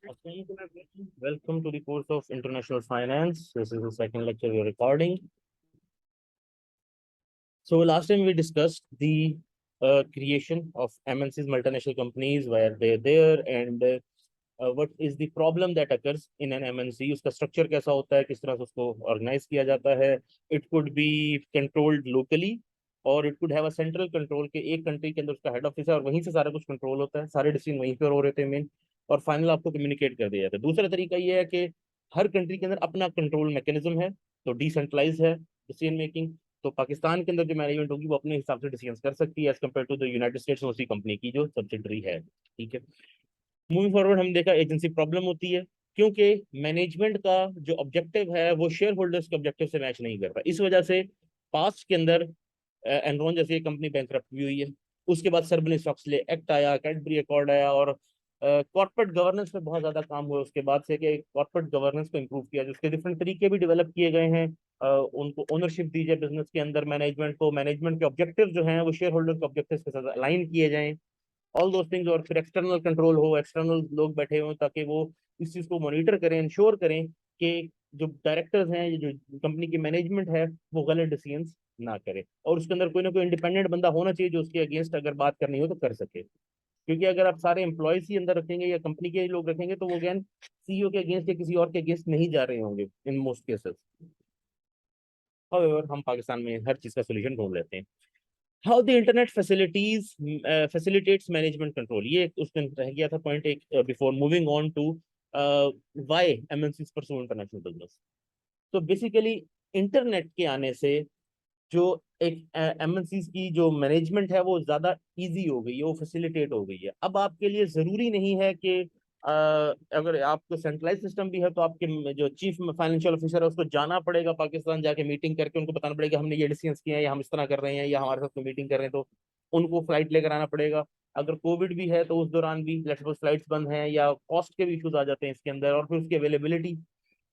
Welcome to the course of International Finance. This is the second lecture we are recording. So last time we discussed the creation of MNCs, multinational companies, where they're there, and what is the problem that occurs in an MNC. उसका structure कैसा होता है, किस तरह से उसको organize किया जाता है. It could be controlled locally, और it could have a central control के एक country के अंदर उसका head office है और वहीं से सारा कुछ control होता है, सारे decision वहीं पर हो रहे थे मेन, और फाइनल आपको कम्युनिकेट कर दिया जाता है. दूसरा तरीका ये है कि हर कंट्री के अंदर अपना कंट्रोल मैकेनिज्म है, तो डिसेंट्रलाइज है डिसीजन मेकिंग. तो पाकिस्तान के अंदर जो मैनेजमेंट होगी वो अपने हिसाब से डिसीजन कर सकती है as compare to the United States, उसी कंपनी की जो सब्सिडरी है. ठीक है. मूविंग फॉरवर्ड हम देखा एजेंसी प्रॉब्लम होती है क्योंकि मैनेजमेंट का जो ऑब्जेक्टिव है वो शेयर होल्डर्स के ऑब्जेक्टिव से मैच नहीं करता. इस वजह से पास्ट के अंदर एनरॉन जैसी कंपनी बैंकरप्ट भी हुई है. उसके बाद सर्बनी स्टॉक्स एक्ट आया, कैडबरी अकॉर्ड आया, और कॉर्पोरेट गवर्नेंस पे बहुत ज्यादा काम हुआ उसके बाद से कि कॉर्पोरेट गवर्नेंस को इम्प्रूव किया, जिसके डिफरेंट तरीके भी डेवलप किए गए हैं. उनको ओनरशिप दी जाए बिजनेस के अंदर, मैनेजमेंट को, मैनेजमेंट के ऑब्जेक्टिव जो हैं वो शेयर होल्डर के ऑब्जेक्टिव के साथ अलाइन किए जाएं, ऑल दोस थिंग्स. और फिर एक्सटर्नल कंट्रोल हो, एक्सटर्नल लोग बैठे हों ताकि वो इस चीज को मॉनिटर करें, इंश्योर करें कि जो डायरेक्टर्स हैं, जो कंपनी की मैनेजमेंट है, वो गलत डिसीजंस ना करे. और उसके अंदर कोई ना कोई इंडिपेंडेंट बंदा होना चाहिए जो उसके अगेंस्ट अगर बात करनी हो तो कर सके. क्योंकि अगर आप सारे एम्प्लॉयज ही अंदर रखेंगे या कंपनी के लोग रखेंगे तो वो अगेन सीईओ के अगेंस्ट या किसी और के अगेंस्ट नहीं जा रहे होंगे इन मोस्ट केसेस. हाउएवर हम पाकिस्तान में हर चीज का सोल्यूशन ढूंढ लेते हैं. How the internet facilities facilitates management control, ये उस दिन रह गया था पॉइंट एक before moving on to why MNCs pursue international business. तो बेसिकली इंटरनेट के आने से जो एक एमएनसीज की जो मैनेजमेंट है वो ज्यादा इजी हो गई है, वो फैसिलिटेट हो गई है. अब आपके लिए जरूरी नहीं है कि अगर आपको सेंट्रलाइज सिस्टम भी है तो आपके जो चीफ फाइनेंशियल ऑफिसर है उसको जाना पड़ेगा पाकिस्तान, जाके मीटिंग करके उनको बताना पड़ेगा हमने ये डिसीजन किए हैं या हम इस तरह कर रहे हैं या हमारे साथ मीटिंग कर रहे हैं, तो उनको फ्लाइट लेकर आना पड़ेगा. अगर कोविड भी है तो उस दौरान भी लेट्स सपोज फ्लाइट्स बंद हैं या कॉस्ट के भी इश्यूज आ जाते हैं इसके अंदर, और फिर उसकी अवेलेबिलिटी.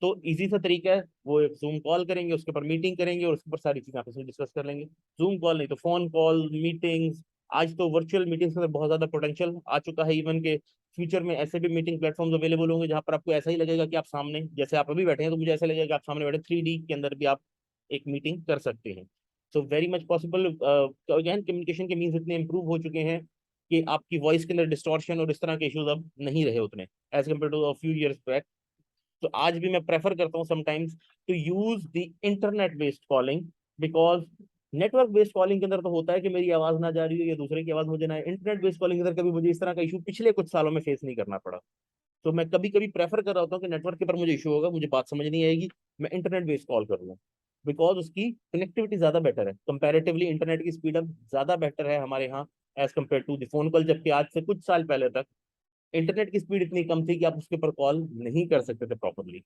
तो इजी सा तरीका है, वो एक जूम कॉल करेंगे, उसके ऊपर मीटिंग करेंगे और उसके ऊपर सारी चीजें आपस में डिस्कस कर लेंगे. जूम कॉल नहीं तो फोन कॉल मीटिंग्स. आज तो वर्चुअल मीटिंग्स में बहुत ज्यादा पोटेंशियल आ चुका है, इवन के फ्यूचर में ऐसे भी मीटिंग प्लेटफॉर्म्स अवेलेबल होंगे जहां पर आपको ऐसा ही लगेगा कि आप सामने, जैसे आप अभी बैठे हैं तो मुझे ऐसा लगेगा कि आप सामने बैठे, 3D के अंदर भी आप एक मीटिंग कर सकते हैं. So very much possible. Again communication के मीन्स इतने इंप्रूव हो चुके हैं कि आपकी वॉइस के अंदर डिस्टॉर्शन और इस तरह के इश्यूज अब नहीं रहे उतने as compare to few years back. तो आज भी मैं प्रेफर करता हूँ sometimes to use the internet based calling, because network based calling के अंदर तो होता है कि मेरी आवाज ना जा रही हो या दूसरे की आवाज मुझे ना. इंटरनेट बेस्ड कॉलिंग के अंदर कभी मुझे इस तरह का इशू पिछले कुछ सालों में फेस नहीं करना पड़ा. तो मैं कभी कभी प्रेफर कर रहा होता हूँ कि नेटवर्क के पर मुझे इशू होगा, मुझे बात समझ नहीं आएगी, मैं इंटरनेट बेस्ड कॉल कर लूँ, बिकॉज उसकी कनेक्टिविटी ज्यादा बेटर है कंपैरेटिवली. इंटरनेट की स्पीड अब ज्यादा बेटर है हमारे यहाँ as compare to the phone call, जबकि आज से कुछ साल पहले तक इंटरनेट की स्पीड इतनी कम थी कि आप उसके ऊपर कॉल नहीं कर सकते थे प्रॉपरली.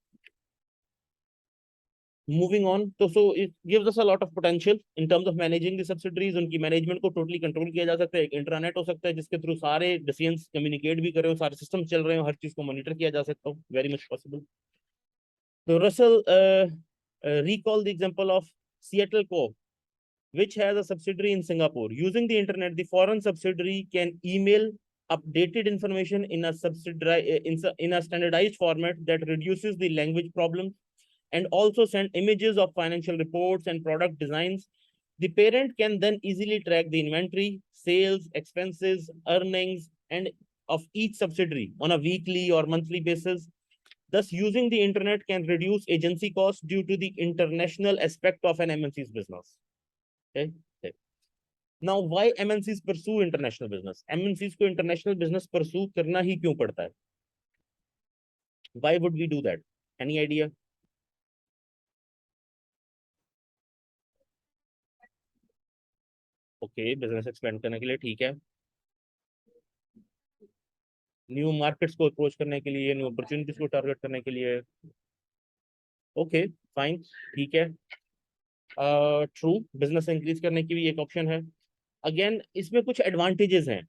मूविंग ऑन, तो so it gives us a lot of potential in terms of managing the subsidiaries. उनकी मैनेजमेंट को टोटली कंट्रोल किया जा सकता है. एक इंटरनेट हो सकता है जिसके थ्रू सारे डिसीजंस कम्युनिकेट भी कर रहे हो, सारे सिस्टम चल रहे हो, हर चीज को मॉनिटर किया जा सकता हो. Very much possible. तो Russell recall the example of Seattle Co, which has a subsidiary in Singapore. Using the internet, the foreign subsidiary can email updated information in a subsidiary in a standardized format that reduces the language problems, and also send images of financial reports and product designs. The parent can then easily track the inventory, sales, expenses, earnings, and of each subsidiary on a weekly or monthly basis. Thus, using the internet can reduce agency costs due to the international aspect of an MNC's business. Okay. Okay. Now, why MNCs pursue international business? MNCs को international business pursue करना ही क्यों पड़ता है? Why would we do that? Any idea? Okay, business expand करने के लिए, ठीक है. न्यू मार्केट्स को अप्रोच करने के लिए, न्यू अपॉर्चुनिटीज को टारगेट करने के लिए. ओके, फाइन, ठीक है. ट्रू, बिजनेस इंक्रीज करने की भी एक ऑप्शन है. अगेन इसमें कुछ एडवांटेजेस हैं.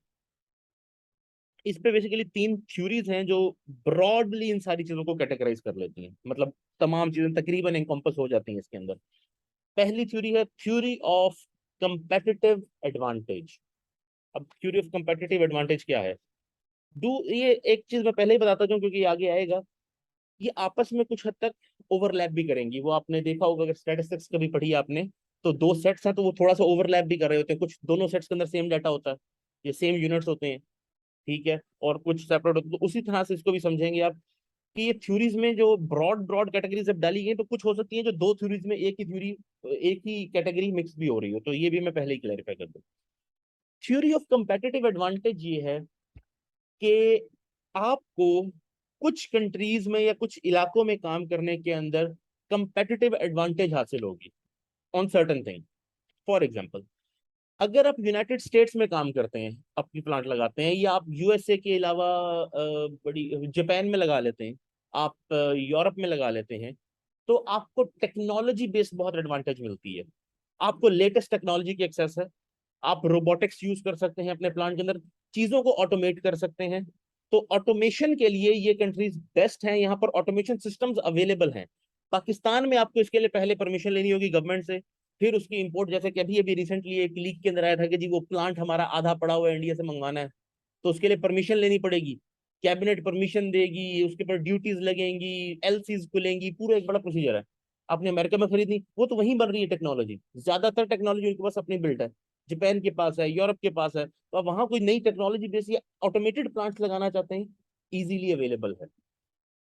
इस पे बेसिकली तीन थ्योरीज हैं जो ब्रॉडली इन सारी चीजों को कैटेगराइज कर लेती हैं, मतलब तमाम चीजें तकरीबन एनकम्पस हो जाती हैं इसके अंदर. पहली थ्योरी है थ्योरी ऑफ कंपेटिटिव एडवांटेज. अब थ्योरी ऑफ कंपेटिटिव एडवांटेज क्या है? ये एक चीज मैं पहले ही बताता हूँ क्योंकि ये आगे आएगा। ये आपस में कुछ हद तक ओवरलैप भी करेंगी। वो आपने देखा होगा, अगर स्टैटिस्टिक्स कभी पढ़ी है आपने, तो दो सेट्स हैं तो वो थोड़ा सा ओवरलैप भी कर रहे होते हैं। कुछ दोनों सेट्स के अंदर सेम डाटा होता है, ये सेम यूनिट्स होते हैं, ठीक है, और कुछ सेपरेट होते हैं। तो उसी तरह से इसको भी समझेंगे आप कि ये थ्योरीज में जो ब्रॉड ब्रॉड कैटेगरीज अब डाली गई, तो कुछ हो सकती है जो दो थ्योरीज में एक ही थ्योरी, एक ही कैटेगरी मिक्स भी हो रही हो। तो ये भी मैं पहले ही क्लैरिफाई कर दूं। थ्योरी ऑफ कंपेटिटिव एडवांटेज ये है कि आपको कुछ कंट्रीज में या कुछ इलाकों में काम करने के अंदर कंपेटिटिव एडवांटेज हासिल होगी on certain thing. For example, अगर आप यूनाइटेड स्टेट्स में काम करते हैं, अपनी प्लांट लगाते हैं, या आप यूएसए के अलावा बड़ी जापान में लगा लेते हैं, आप यूरोप में लगा लेते हैं, तो आपको टेक्नोलॉजी बेस्ड बहुत एडवांटेज मिलती है। आपको लेटेस्ट टेक्नोलॉजी की एक्सेस है। आप रोबोटिक्स यूज कर सकते हैं अपने प्लांट के अंदर, चीजों को ऑटोमेट कर सकते हैं। तो ऑटोमेशन के लिए ये कंट्रीज बेस्ट हैं, यहाँ पर ऑटोमेशन सिस्टम्स अवेलेबल हैं। पाकिस्तान में आपको इसके लिए पहले परमिशन लेनी होगी गवर्नमेंट से, फिर उसकी इंपोर्ट, जैसे कि अभी अभी रिसेंटली एक लीक के अंदर आया था कि जी वो प्लांट हमारा आधा पड़ा हुआ है, इंडिया से मंगवाना है, तो उसके लिए परमिशन लेनी पड़ेगी। कैबिनेट परमिशन देगी, उसके ऊपर ड्यूटीज लगेंगी, एलसीज खुलेंगी, पूरा एक बड़ा प्रोसीजर है। आपने अमेरिका में खरीदनी, वो तो वहीं बन रही है टेक्नोलॉजी, ज्यादातर टेक्नोलॉजी उनके पास अपनी बिल्ट है, जापान के पास है, यूरोप के पास है। तो आप वहां कोई नई टेक्नोलॉजी बेस या ऑटोमेटेड प्लांट्स लगाना चाहते हैं, इजीली अवेलेबल है।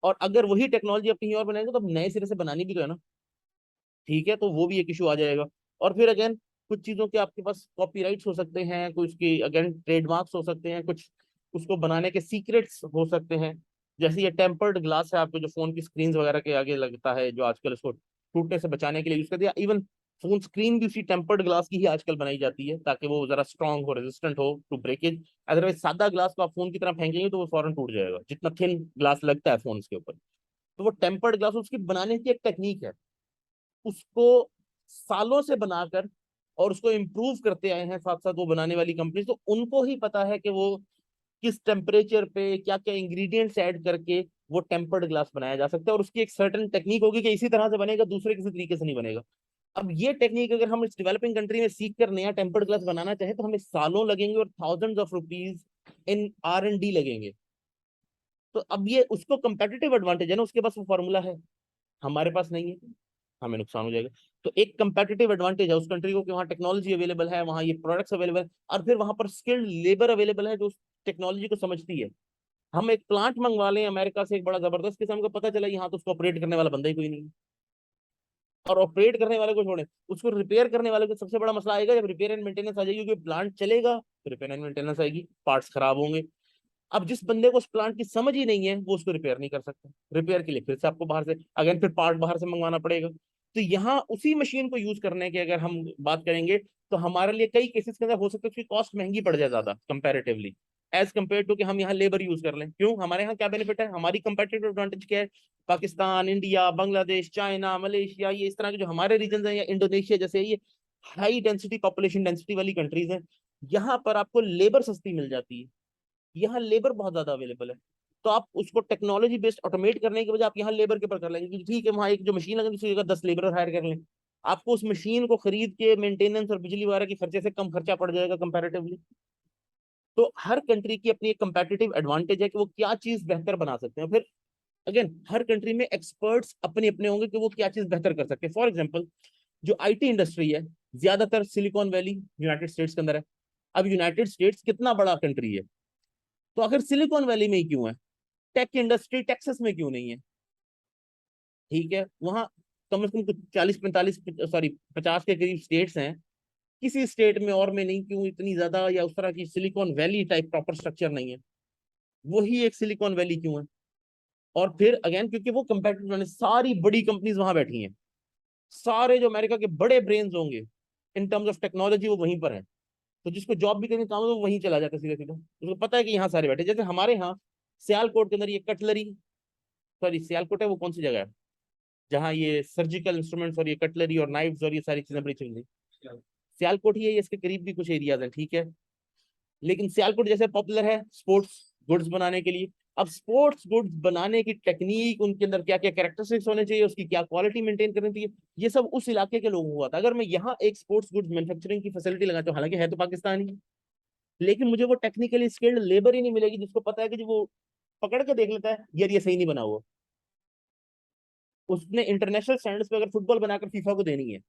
और अगर वही टेक्नोलॉजी आप कहीं और बनाएंगे तो अब नए सिरे से बनानी भी तो है ना, ठीक है, तो वो भी एक इशू आ जाएगा। और फिर अगेन, कुछ चीजों के आपके पास कॉपीराइट्स हो सकते हैं, कुछ की अगेन ट्रेडमार्क्स हो सकते हैं, कुछ उसको बनाने के सीक्रेट्स हो सकते हैं। जैसे ये टेम्पर्ड ग्लास है, आपको जो फोन की स्क्रीन वगैरह के आगे लगता है, जो आजकल इसको टूटने से बचाने के लिए यूज करते हैं। इवन फोन स्क्रीन भी उसी टेम्पर्ड ग्लास की ही आजकल बनाई जाती है, ताकि वो जरा स्ट्रांग हो, रेजिस्टेंट हो टू ब्रेकेज। अदरवाइज सादा ग्लास को आप फोन की तरह फेंकेंगे तो वो फौरन टूट जाएगा, जितना थिन ग्लास लगता है फोन के ऊपर। तो वो टेम्पर्ड ग्लास, उसकी बनाने की एक टेक्निक है, उसको सालों से बनाकर और उसको इम्प्रूव करते आए हैं साथ साथ वो बनाने वाली कंपनी। तो उनको ही पता है कि वो किस टेम्परेचर पे क्या क्या इंग्रेडिएंट्स ऐड करके वो टेम्पर्ड ग्लास बनाया जा सकता है। और उसकी एक सर्टेन टेक्निक होगी कि इसी तरह से बनेगा, दूसरे किसी तरीके से नहीं बनेगा। अब ये टेक्निक अगर हम इस डेवलपिंग कंट्री में सीख कर नया टेम्पर्ड ग्लास बनाना चाहे तो हमें सालों लगेंगे और thousands of rupees in R&D लगेंगे। तो अब ये उसको कंपेटिटिव एडवांटेज है ना, उसके पास वो फॉर्मूला है, हमारे पास नहीं है, हमें नुकसान हो जाएगा। तो एक कंपेटिटिव एडवांटेज है उस कंट्री को कि वहाँ टेक्नोलॉजी अवेलेबल है, वहाँ ये प्रोडक्ट्स अवेलेबल है, और फिर वहां पर स्किल्ड लेबर अवेलेबल है जो उस टेक्नोलॉजी को समझती है। हम एक प्लांट मंगवा लें अमेरिका से, एक बड़ा जबरदस्त किस्म का, पता चला यहाँ तो उसको ऑपरेट करने वाला बंदा ही कोई नहीं है। और ऑपरेट करने वाले को छोड़े, उसको रिपेयर करने वाले को सबसे बड़ा मसला आएगा जब रिपेयर एंड मेंटेनेंस आ जाएगी, क्योंकि प्लांट चलेगा तो रिपेयर एंड मेंटेनेंस आएगी, पार्ट्स खराब होंगे। अब जिस बंदे को उस प्लांट की समझ ही नहीं है वो उसको रिपेयर नहीं कर सकता, रिपेयर के लिए फिर से आपको बाहर से अगेन फिर पार्ट बाहर से मंगवाना पड़ेगा। तो यहाँ उसी मशीन को यूज करने की अगर हम बात करेंगे तो हमारे लिए कई केसेस के अंदर हो सकता है उसकी कॉस्ट महंगी पड़ जाए ज्यादा कंपैरेटिवली, एज कम्पेयर टू कि हम यहाँ लेबर यूज कर लें। क्यों, हमारे यहाँ क्या बेनिफिट है, हमारी कंपेटिटिव एडवांटेज क्या है। Pakistan, India, Bangladesh, China, Malaysia, ये इस तरह के जो हमारे रीजन है, या इंडोनेशिया जैसे, ये हाई डेंसिटी पॉपुलेशन डेंसिटी वाली कंट्रीज हैं। यहाँ पर आपको लेबर सस्ती मिल जाती है, यहाँ लेबर बहुत ज्यादा अवेलेबल है। तो आप उसको टेक्नोलॉजी बेस्ड ऑटोमेट करने के बजाय आप यहाँ लेबर के ऊपर कर लेंगे, क्योंकि ठीक है वहाँ एक जो मशीन लगे दूसरी जगह 10 लेबर हायर कर लें। आपको उस मशीन को खरीद के मेंटेनेंस और बिजली वगैरह के खर्चे से कम खर्चा पड़ जाएगा कंपैरेटिवली। तो हर कंट्री की अपनी एक कंपैटिटिव एडवांटेज है कि वो क्या चीज बेहतर बना सकते हैं। फिर अगेन, हर कंट्री में एक्सपर्ट्स अपने अपने होंगे कि वो क्या चीज बेहतर कर सकते हैं। फॉर एग्जाम्पल, जो IT इंडस्ट्री है, ज्यादातर सिलिकॉन वैली यूनाइटेड स्टेट्स के अंदर है। अब यूनाइटेड स्टेट्स कितना बड़ा कंट्री है, तो आखिर सिलिकॉन वैली में ही क्यों है, टेक इंडस्ट्री टेक्सास में क्यों नहीं है, ठीक है, वहां कम से कम 40 45, सॉरी 50 के करीब स्टेट्स हैं, किसी स्टेट में और में नहीं, क्यों इतनी ज्यादा, या उस तरह की silicon valley type proper structure नहीं है, वही एक सिलिकॉन वैली क्यों है। और फिर अगेन, क्योंकि वो कंपेटिटिव, सारी बड़ी कंपनीज वहां बैठी हैं, सारे जो अमेरिका के बड़े ब्रेन्स होंगे इन टर्म्स ऑफ टेक्नोलॉजी वो वहीं पर है। तो जिसको जॉब भी करने काम है वो वहीं चला जाता है सीधा सीधा, उसको पता है कि यहाँ सारे बैठे। जैसे हमारे यहाँ सियालकोट के अंदर ये कटलरी, सॉरी सियालकोट है वो कौन सी जगह है जहाँ ये सर्जिकल इंस्ट्रूमेंट्स और ये कटलरी और नाइफ्स और ये सारी चीजें बड़ी चल रही, सियालकोट ही है, इसके करीब भी कुछ एरियाज हैं, ठीक है। लेकिन सियालकोट जैसे पॉपुलर है स्पोर्ट्स गुड्स बनाने के लिए। अब स्पोर्ट्स गुड्स बनाने की टेक्निक, उनके अंदर क्या क्या कैरेक्टरिस्टिक्स होने चाहिए, उसकी क्या क्वालिटी मेंटेन करनी चाहिए, ये सब उस इलाके के लोगों को हुआ था। अगर मैं यहाँ एक स्पोर्ट्स गुड्स मैन्युफैक्चरिंग की फैसिलिटी लगाता हूँ, हालांकि है तो पाकिस्तान ही, लेकिन मुझे वो टेक्निकली स्किल्ड लेबर ही नहीं मिलेगी जिसको पता है कि जो वो पकड़ के देख लेता है यार ये सही नहीं बना हुआ। उसने इंटरनेशनल स्टैंडर्ड्स पे अगर फुटबॉल बनाकर फीफा को देनी है,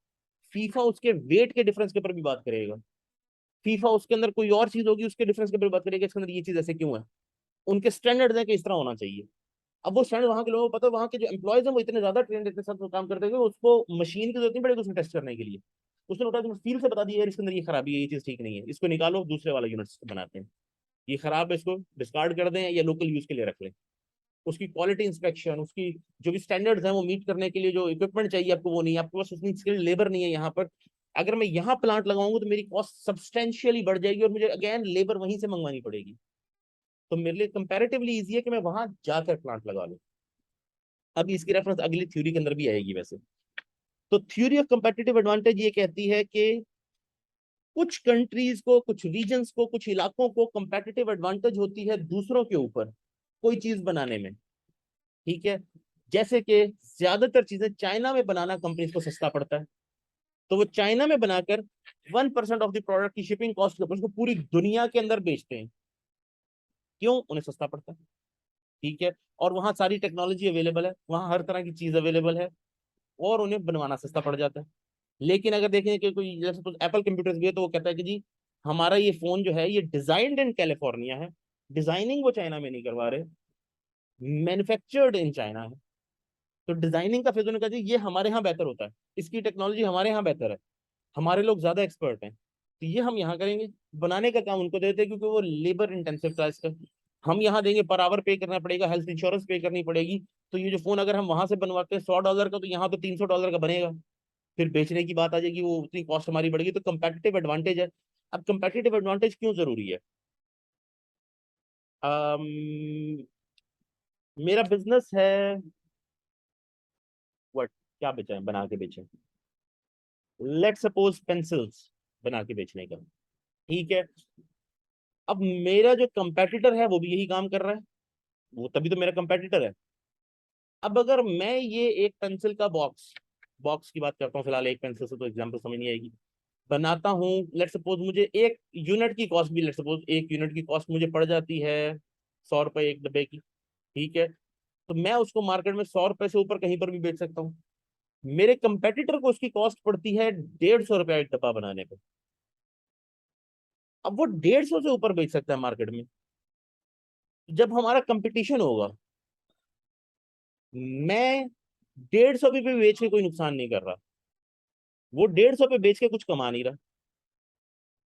फीफा उसके वेट के डिफरेंस के ऊपर भी बात करेगा। फीफा उसके अंदर कोई और चीज होगी उसके डिफरेंस के ऊपर बात करेगा, इसके अंदर ये चीज ऐसे क्यों है। उनके स्टैंडर्ड है कि इस तरह होना चाहिए। अब वो स्टैंडर्ड वहां के लोगों को पता है, वहां के जो एम्प्लॉयज हैं वो इतने ज्यादा ट्रेंड इतने साथ काम करते हैं कि उसको मशीन की जरूरत नहीं पड़ेगी उसमें टेस्ट करने के लिए। उसने उठा के फील से बता दिया यार इसके अंदर ये खराबी है, ये चीज ठीक नहीं है, इसको निकालो दूसरे वाला यूनिट बनाते हैं। ये खराब है इसको डिस्कार्ड कर दें या लोकल यूज के लिए रख लें। उसकी क्वालिटी इंस्पेक्शन, उसकी जो भी स्टैंडर्ड्स हैं वो मीट करने के लिए जो इक्विपमेंट चाहिए आपको वो नहीं है, आपके पास उतनी स्किल्ड लेबर नहीं है यहाँ पर। अगर मैं यहाँ प्लांट लगाऊंगा तो मेरी कॉस्ट सब्सटेंशियली बढ़ जाएगी और मुझे अगेन लेबर वहीं से मंगवानी पड़ेगी। तो मेरे लिए कंपैरेटिवली इजी है कि मैं वहां जाकर प्लांट लगा लूँ। अब इसकी रेफरेंस अगली थ्योरी के अंदर भी आएगी वैसे। तो थ्योरी ऑफ कंपेटिटिव एडवांटेज ये कहती है कि कुछ कंट्रीज को, कुछ रीजन्स को, कुछ इलाकों को कंपेटिटिव एडवांटेज होती है दूसरों के ऊपर कोई चीज बनाने में। ठीक है, जैसे कि ज्यादातर चीजें चाइना में बनाना कंपनीज को सस्ता पड़ता है, तो वो चाइना में बनाकर 1% ऑफ द प्रोडक्ट की शिपिंग कॉस्ट के ऊपर उसको पूरी दुनिया के अंदर बेचते हैं। क्यों? उन्हें सस्ता पड़ता है। ठीक है, और वहां सारी टेक्नोलॉजी अवेलेबल है, वहां हर तरह की चीज अवेलेबल है और उन्हें बनवाना सस्ता पड़ जाता है। लेकिन अगर देखें कि कोई जैसे तो एप्पल कंप्यूटर्स भी है तो वो कहता है कि जी हमारा ये फोन जो है ये डिजाइन्ड इन कैलिफोर्निया है, डिजाइनिंग वो चाइना में नहीं करवा रहे, मैन्युफैक्चर्ड इन चाइना है। तो डिजाइनिंग का फिर उन्होंने कहा जी ये हमारे यहाँ बेहतर होता है, इसकी टेक्नोलॉजी हमारे यहाँ बेहतर है, हमारे लोग ज्यादा एक्सपर्ट हैं, तो ये हम यहाँ करेंगे। बनाने का काम उनको देते हैं क्योंकि वो लेबर इंटेंसिव था इसका। हम यहाँ देंगे पर आवर पे करना पड़ेगा, हेल्थ इंश्योरेंस पे करनी पड़ेगी। तो ये जो फोन अगर हम वहां से बनवाते हैं $100 का तो यहाँ तो $300 का बनेगा। फिर बेचने की बात आ जाएगी, वो उतनी कॉस्ट हमारी बढ़ेगी। तो कंपेटिटिव एडवांटेज है। अब कंपेटिटिव एडवांटेज क्यों जरूरी है? अम, मेरा बिजनेस है, व्हाट, क्या बेचा है, बना के बेचे, लेट सपोज पेंसिल्स बना के बेचने का। ठीक है, अब मेरा जो कंपेटिटर है वो भी यही काम कर रहा है, वो तभी तो मेरा कंपेटिटर है। अब अगर मैं ये एक पेंसिल का बॉक्स, बॉक्स की बात करता हूँ फिलहाल, एक पेंसिल से तो एग्जांपल समझ नहीं आएगी, बनाता हूँ, लेट सपोज मुझे एक यूनिट की कॉस्ट भी, लेट सपोज एक यूनिट की कॉस्ट मुझे पड़ जाती है 100 रुपए एक डब्बे की। ठीक है, तो मैं उसको मार्केट में 100 रुपए से ऊपर कहीं पर भी बेच सकता हूँ। मेरे कंपेटिटर को उसकी कॉस्ट पड़ती है 150 रुपया एक डब्बा बनाने पे। अब वो 150 से ऊपर बेच सकता है मार्केट में। जब हमारा कंपटीशन होगा, मैं 150 पे बेच के कोई नुकसान नहीं कर रहा, वो 150 पे बेच के कुछ कमा नहीं रहा।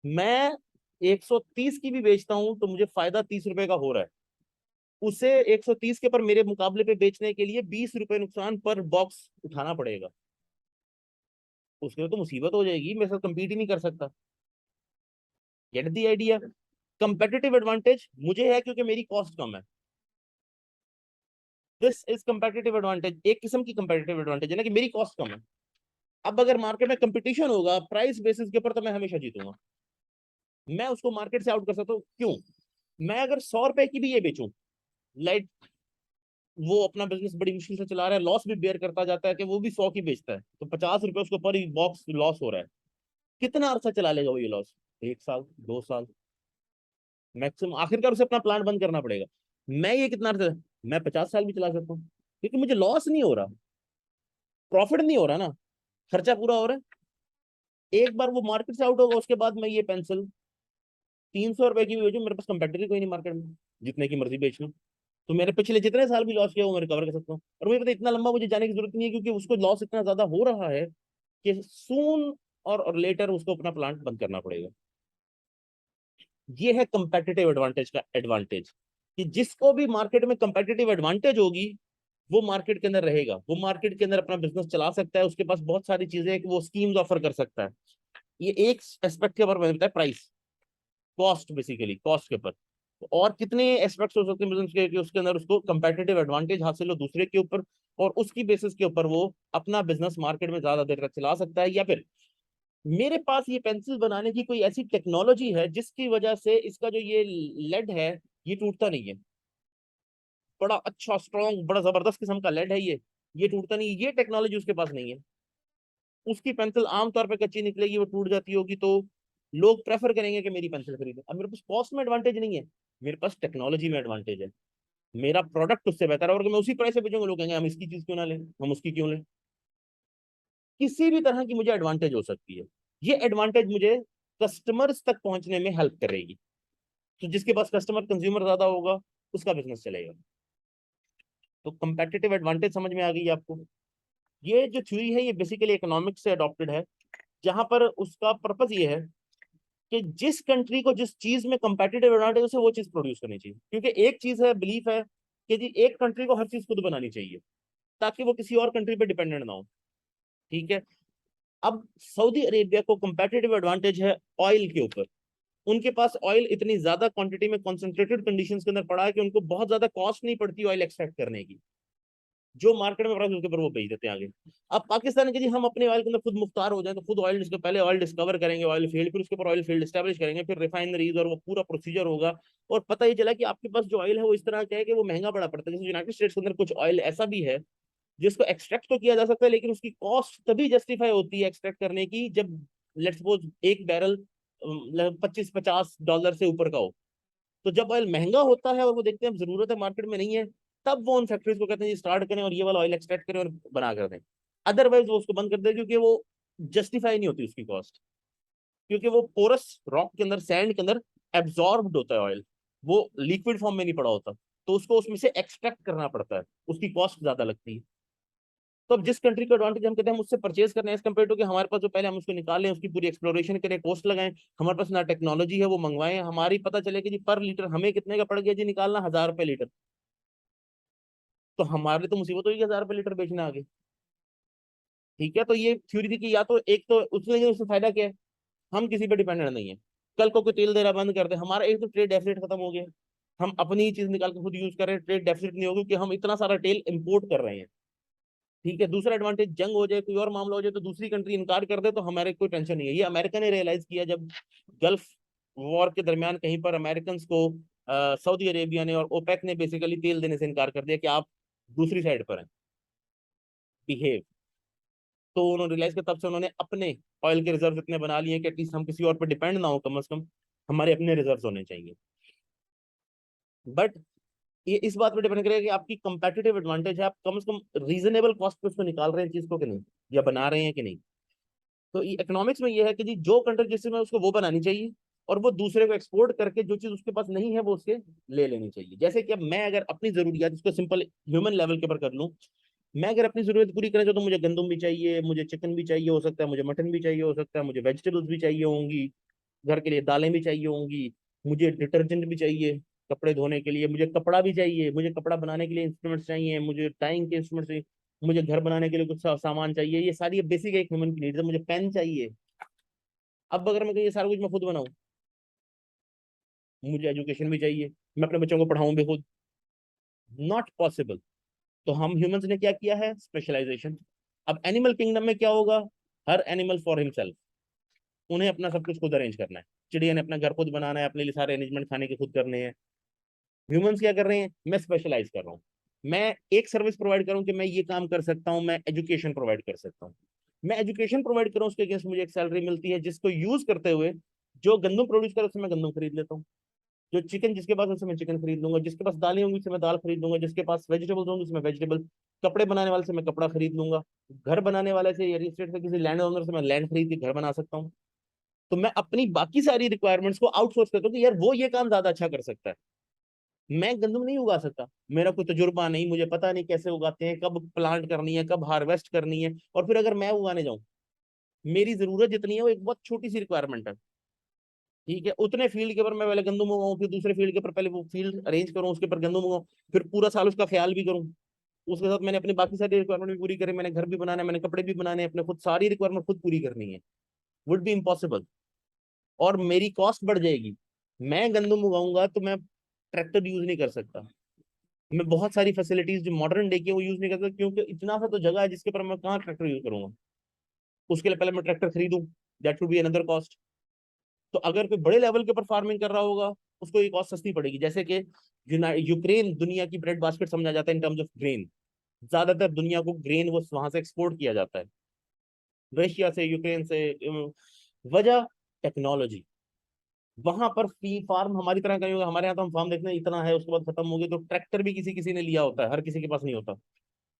मैं 130 की भी बेचता हूं तो मुझे फायदा 30 रुपए का हो रहा है। उसे 130 के पर मेरे मुकाबले पे बेचने के लिए 20 रुपए नुकसान पर बॉक्स उठाना पड़ेगा। उसके लिए तो मुसीबत हो जाएगी, मेरे साथ compete ही नहीं कर सकता। Get the idea? Competitive advantage मुझे है क्योंकि मेरी कॉस्ट कम है। दिस इज कंपेटिटिव एडवांटेज, एक किस्म की कंपेटिटिव एडवांटेज है ना कि मेरी कॉस्ट कम है। अब अगर मार्केट में कंपटीशन होगा प्राइस बेसिस के ऊपर तो मैं हमेशा जीतूंगा, मैं उसको मार्केट से आउट कर सकता हूँ। क्यों? मैं अगर 100 रुपए की भी ये बेचूं, लाइक वो अपना बिजनेस बड़ी मुश्किल से चला रहा है, लॉस भी बेयर करता जाता है कि वो भी 100 की बेचता है, तो 50 रुपए उसको पर बॉक्स लॉस हो रहा है। कितना अरसा चला लेगा वो ये लॉस? 1 साल, 2 साल मैक्सिमम, आखिरकार उसे अपना प्लांट बंद करना पड़ेगा। मैं ये कितना अरसा, मैं 50 साल भी चला सकता हूँ क्योंकि मुझे लॉस नहीं हो रहा, प्रॉफिट नहीं हो रहा ना, खर्चा पूरा हो रहा है। एक बार वो मार्केट से आउट होगा उसके बाद मैं ये पेंसिल 300 रुपए की भी बेचूं, मेरे पास कंपेटिटर कोई नहीं मार्केट में, जितने की मर्जी बेच लूं। तो मेरे पिछले जितने साल भी लॉस किया वो मैं रिकवर कर सकता हूँ। और मुझे पता है इतना लंबा मुझे जाने की जरूरत नहीं है क्योंकि उसको लॉस इतना ज्यादा हो रहा है कि सून और लेटर उसको अपना प्लांट बंद करना पड़ेगा। ये है कंपेटिटिव एडवांटेज का एडवांटेज, कि जिसको भी मार्केट में कंपेटिटिव एडवांटेज होगी वो मार्केट के अंदर रहेगा, वो मार्केट के अंदर अपना बिजनेस चला सकता है, उसके पास बहुत सारी चीजें हैं कि वो स्कीम्स ऑफर कर सकता है। ये एक एस्पेक्ट के ऊपर मैंने बताया, प्राइस, कॉस्ट, बेसिकली कॉस्ट के ऊपर। और कितने एस्पेक्ट्स हो सकते हैं बिजनेस के कि उसके अंदर उसको कंपेटिटिव एडवांटेज हासिल हो दूसरे के ऊपर, और उसकी बेसिस के ऊपर वो अपना बिजनेस मार्केट में ज्यादा देर तक चला सकता है। या फिर मेरे पास ये पेंसिल बनाने की कोई ऐसी टेक्नोलॉजी है जिसकी वजह से इसका जो ये लेड है ये टूटता नहीं है, बड़ा अच्छा स्ट्रॉन्ग बड़ा जबरदस्त किस्म का लेड है ये टूटता नहीं है, ये टेक्नोलॉजी उसके पास नहीं है। उसकी पेंसिल आमतौर पर कच्ची निकलेगी, वो टूट जाती होगी तो लोग प्रेफर करेंगे कि मेरी पेंसिल खरीदें। अब मेरे पास कॉस्ट में एडवांटेज नहीं है, मेरे पास टेक्नोलॉजी में एडवांटेज है, मेरा प्रोडक्ट उससे बेहतर है, और अगर मैं उसी प्राइस से बेचूंगा लोग कहेंगे हम इसकी चीज क्यों ना लें, हम उसकी क्यों लें। किसी भी तरह की मुझे एडवांटेज हो सकती है, ये एडवांटेज मुझे कस्टमर्स तक पहुंचने में हेल्प करेगी। तो जिसके पास कस्टमर कंज्यूमर ज्यादा होगा उसका बिजनेस चलेगा। तो कंपेटिटिव एडवांटेज समझ में आ गई आपको। ये जो थ्योरी है ये बेसिकली इकोनॉमिक्स से अडॉप्टेड है, जहां पर उसका पर्पस ये है कि जिस कंट्री को जिस चीज में कंपेटिटिव एडवांटेज है उसे वो चीज प्रोड्यूस करनी चाहिए। क्योंकि एक चीज है, बिलीफ है कि जी एक कंट्री को हर चीज खुद बनानी चाहिए ताकि वो किसी और कंट्री पे डिपेंडेंट ना हो। ठीक है। अब सऊदी अरेबिया को कंपेटिटिव एडवांटेज है ऑयल के ऊपर। उनके पास ऑयल इतनी ज्यादा क्वांटिटी में कॉन्सेंट्रेटेड कंडीशंस के अंदर पड़ा है कि उनको बहुत ज्यादा कॉस्ट नहीं पड़ती ऑयल एक्सट्रैक्ट करने की। जो मार्केट में प्राइस उसके ऊपर वो बेच देते हैं आगे। अब पाकिस्तान के जी हम अपने ऑयल के अंदर खुद मुख्तार हो जाए तो खुद ऑयल पहले ऑयल डिस्कवर करेंगे, ऑयल फील्ड, फिर उसके ऊपर ऑयल फील्ड स्टैब्लिश करेंगे, फिर रिफाइनरीज, और वो पूरा प्रोसीजर होगा। और पता ही चला कि आपके पास जो ऑयल है वो इस तरह का है कि वो महंगा बड़ा पड़ता है। जैसे यूनाइटेड स्टेट्स के अंदर कुछ ऑयल ऐसा भी है जिसको एक्सट्रैक्ट तो किया जा सकता है, लेकिन उसकी कॉस्ट तभी जस्टिफाई होती है एक्सट्रैक्ट करने की जब लेट्स सपोज एक बैरल 25-50 डॉलर से ऊपर का हो। तो जब ऑयल महंगा होता है और वो देखते हैं जरूरत है मार्केट में नहीं है, तब वो उन फैक्ट्रीज को कहते हैं स्टार्ट करें और ये वाला ऑयल एक्सट्रैक्ट करें और बना कर दें। अदरवाइज वो उसको बंद कर दे क्योंकि वो जस्टिफाई नहीं होती उसकी कॉस्ट। क्योंकि वो पोरस रॉक के अंदर, सैंड के अंदर एब्जॉर्ब्ड होता है ऑयल, वो लिक्विड फॉर्म में नहीं पड़ा होता, तो उसको उसमें से एक्सट्रैक्ट करना पड़ता है, उसकी कॉस्ट ज्यादा लगती है। तो अब जिस कंट्री को एडवांटेज हम कहते हैं हम उससे परचेज करने एज कम्पेयर टू कि हमारे पास जो पहले हम उसको निकालें, उसकी पूरी एक्सप्लोरेशन करें, कॉस्ट लगाएं, हमारे पास ना टेक्नोलॉजी है वो मंगवाएं, हमारी पता चले कि जी पर लीटर हमें कितने का पड़ गया जी निकालना, 1000 रुपये लीटर। तो हमारे लिए तो मुसीबत होगी 1000 रुपये लीटर बेचना आगे। ठीक है। तो ये थ्योरी थी कि या तो एक तो उसने उससे फायदा क्या है, हम किसी पे डिपेंडेंट नहीं है। कल को कोई तेल देना बंद कर दे, हमारा एक तो ट्रेड डेफिसिट खत्म हो गया, हम अपनी ही चीज निकाल के खुद यूज कर रहे हैं, ट्रेड डेफिसिट नहीं होगा क्योंकि हम इतना सारा तेल इंपोर्ट कर रहे हैं। ठीक है। दूसरा एडवांटेज, जंग हो जाए, कोई और मामला हो जाए तो दूसरी कंट्री इनकार कर दे तो हमारे कोई टेंशन नहीं है। ये अमेरिका ने रियलाइज किया जब गल्फ वॉर के दरमियान कहीं पर अमेरिकन को सऊदी अरेबिया ने और ओपेक ने बेसिकली तेल देने से इनकार कर दिया कि आप दूसरी साइड पर हैं, बिहेव। तो उन्होंने रियलाइज किया, तब से उन्होंने अपने ऑयल के रिजर्व इतने बना लिए कि एटलीस्ट हम किसी और पर डिपेंड ना हो, कम से कम हमारे अपने रिजर्व होने चाहिए। बट ये इस बात पर डिपेंड करेगा कि आपकी कंपेटिटिव एडवांटेज है, आप कम से कम रीजनेबल कॉस्ट पे उसको निकाल रहे हैं चीज को कि नहीं, या बना रहे हैं कि नहीं। तो इकोनॉमिक्स में ये है कि जी जो कंट्री जिसमें उसको वो बनानी चाहिए, और वो दूसरे को एक्सपोर्ट करके जो चीज उसके पास नहीं है वो उसके ले लेनी चाहिए। जैसे कि अब मैं अगर अपनी जरूरियात इसको सिंपल ह्यूमन लेवल के ऊपर कर लूं, मैं अगर अपनी जरूरत पूरी करना चाहता हूँ, मुझे गंदम भी चाहिए, मुझे चिकन भी चाहिए हो सकता है, मुझे मटन भी चाहिए हो सकता है, मुझे वेजिटेबल्स भी चाहिए होंगी, घर के लिए दालें भी चाहिए होंगी, मुझे डिटर्जेंट भी चाहिए कपड़े धोने के लिए, मुझे कपड़ा भी चाहिए, मुझे कपड़ा बनाने के लिए इंस्ट्रूमेंट्स चाहिए, मुझे टाइंग के इंस्ट्रूमेंट्स चाहिए, मुझे घर बनाने के लिए कुछ सामान चाहिए। ये सारी बेसिक एक ह्यूमन की नीड्स है। मुझे पेन चाहिए। अब अगर मैं ये सारा कुछ मैं खुद बनाऊं, मुझे एजुकेशन भी चाहिए, मैं अपने बच्चों को पढ़ाऊं भी खुद, नॉट पॉसिबल। तो हम ह्यूमंस ने क्या किया है, स्पेशलाइजेशन। अब एनिमल किंगडम में क्या होगा, हर एनिमल फॉर हिमसेल्फ, उन्हें अपना सब कुछ खुद अरेंज करना है। चिड़िया ने अपना घर खुद बनाना है, अपने लिए सारे अरेंजमेंट खाने के खुद करने हैं। ह्यूमंस क्या कर रहे हैं, मैं स्पेशलाइज कर रहा हूँ, मैं एक सर्विस प्रोवाइड करूँ कि मैं ये काम कर सकता हूँ, मैं एजुकेशन प्रोवाइड कर सकता हूँ। मैं एजुकेशन प्रोवाइड करूँ उसके अगेंस्ट मुझे एक सैलरी मिलती है जिसको यूज करते हुए जो गंदम प्रोड्यूस करे उससे मैं गंदम खरीद लेता हूँ, जो चिकन जिसके पास उससे मैं चिकन खरीद लूंगा, जिसके पास दालें होंगी उससे मैं दाल खरीद लूंगा, जिसके पास वेजिटेबल्स होंगे उससे मैं वेजिटेबल, कपड़े बनाने वाले से मैं कपड़ा खरीद लूंगा, घर बनाने वाले से या रियल से किसी लैंड ओनर से मैं लैंड खरीद के घर बना सकता हूँ। तो मैं अपनी बाकी सारी रिक्वायरमेंट्स को आउटसोर्स करता हूँ कि यार वो ये काम ज्यादा अच्छा कर सकता है। मैं गंदम नहीं उगा सकता, मेरा कोई तजुर्बा नहीं, मुझे पता नहीं कैसे उगाते हैं, कब प्लांट करनी है, कब हार्वेस्ट करनी है, और फिर अगर मैं उगाने जाऊं, मेरी जरूरत जितनी है वो एक बहुत छोटी सी रिक्वायरमेंट है। ठीक है। उतने फील्ड के ऊपर मैं पहले गंदम उगाऊं, फिर दूसरे फील्ड के ऊपर पहले वो फील्ड अरेंज करूं, उसके ऊपर गंदम उगाऊं, फिर पूरा साल उसका ख्याल भी करूं। उसके साथ मैंने अपनी बाकी सारी रिक्वायरमेंट भी पूरी करी, मैंने घर भी बनाना है, मैंने कपड़े भी बनाने हैं, अपने खुद सारी रिक्वायरमेंट खुद पूरी करनी है, वुड बी इम्पॉसिबल। और मेरी कॉस्ट बढ़ जाएगी। मैं गंदम उगाऊंगा तो मैं ट्रैक्टर यूज नहीं कर सकता, मैं बहुत सारी फैसिलिटीज जो मॉडर्न डे की है वो यूज नहीं कर सकता, क्योंकि इतना सा तो जगह है जिसके पर मैं कहाँ ट्रैक्टर यूज करूंगा। उसके लिए पहले मैं ट्रैक्टर खरीदूं, that would be another cost. तो अगर कोई बड़े लेवल के ऊपर फार्मिंग कर रहा होगा उसको ये कॉस्ट सस्ती पड़ेगी। जैसे कि यूक्रेन दुनिया की ब्रेड बास्केट समझा जाता है इन टर्म्स ऑफ ग्रेन, ज्यादातर दुनिया को ग्रेन वो वहां से एक्सपोर्ट किया जाता है, रशिया से, यूक्रेन से। वजह टेक्नोलॉजी। वहां पर फी फार्म हमारी तरह का नहीं होगा। हमारे यहाँ तो हम फार्म देखते हैं इतना है, उसके बाद खत्म हो गया। तो ट्रैक्टर भी किसी किसी ने लिया होता है, हर किसी के पास नहीं होता।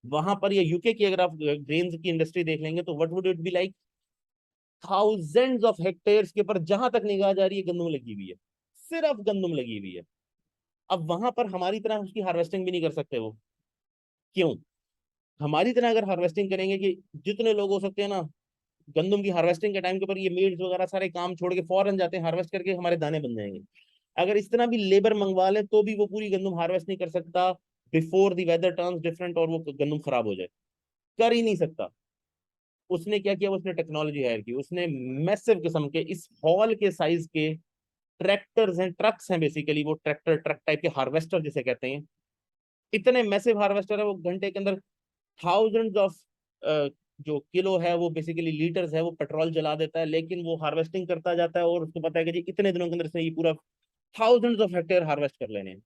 वहां पर ये यूके की अगर आप ग्रेन्स की इंडस्ट्री देख लेंगे तो what would it be like, thousands of hectares के ऊपर जहां तक निगाह जा रही है गंदम लगी हुई है, सिर्फ गंदम लगी हुई है। अब वहां पर हमारी तरह उसकी हार्वेस्टिंग भी नहीं कर सकते वो। क्यों? हमारी तरह अगर हार्वेस्टिंग करेंगे कि जितने लोग हो सकते हैं ना, गंदम की हार्वेस्टिंग के टाइम के ऊपर ये मेड्स वगैरह सारे काम छोड़ के फौरन जाते हैं, हार्वेस्ट करके हमारे दाने बन जाएंगे। अगर इस तरह भी लेबर मंगवा ले तो भी वो पूरी गंदम हार्वेस्ट नहीं कर सकता before the weather turns different और वो गंदम खराब हो जाए। कर ही नहीं सकता। उसने क्या किया, उसने टेक्नोलॉजी हायर की। उसने मैसिव किस्म के इस हॉल के साइज के ट्रैक्टर्स हैं, ट्रक्स हैं बेसिकली, वो ट्रैक्टर ट्रक टाइप के हार्वेस्टर जिसे कहते हैं। इतने मैसिव हार्वेस्टर है, वो घंटे के अंदर थाउजेंड्स ऑफ जो किलो है वो बेसिकली लीटर्स है वो पेट्रोल जला देता है। लेकिन वो हार्वेस्टिंग करता जाता है और उसको पता है कि जी इतने दिनों के अंदर से ये पूरा थाउजेंड्स ऑफ हेक्टेयर हार्वेस्ट कर लेने हैं।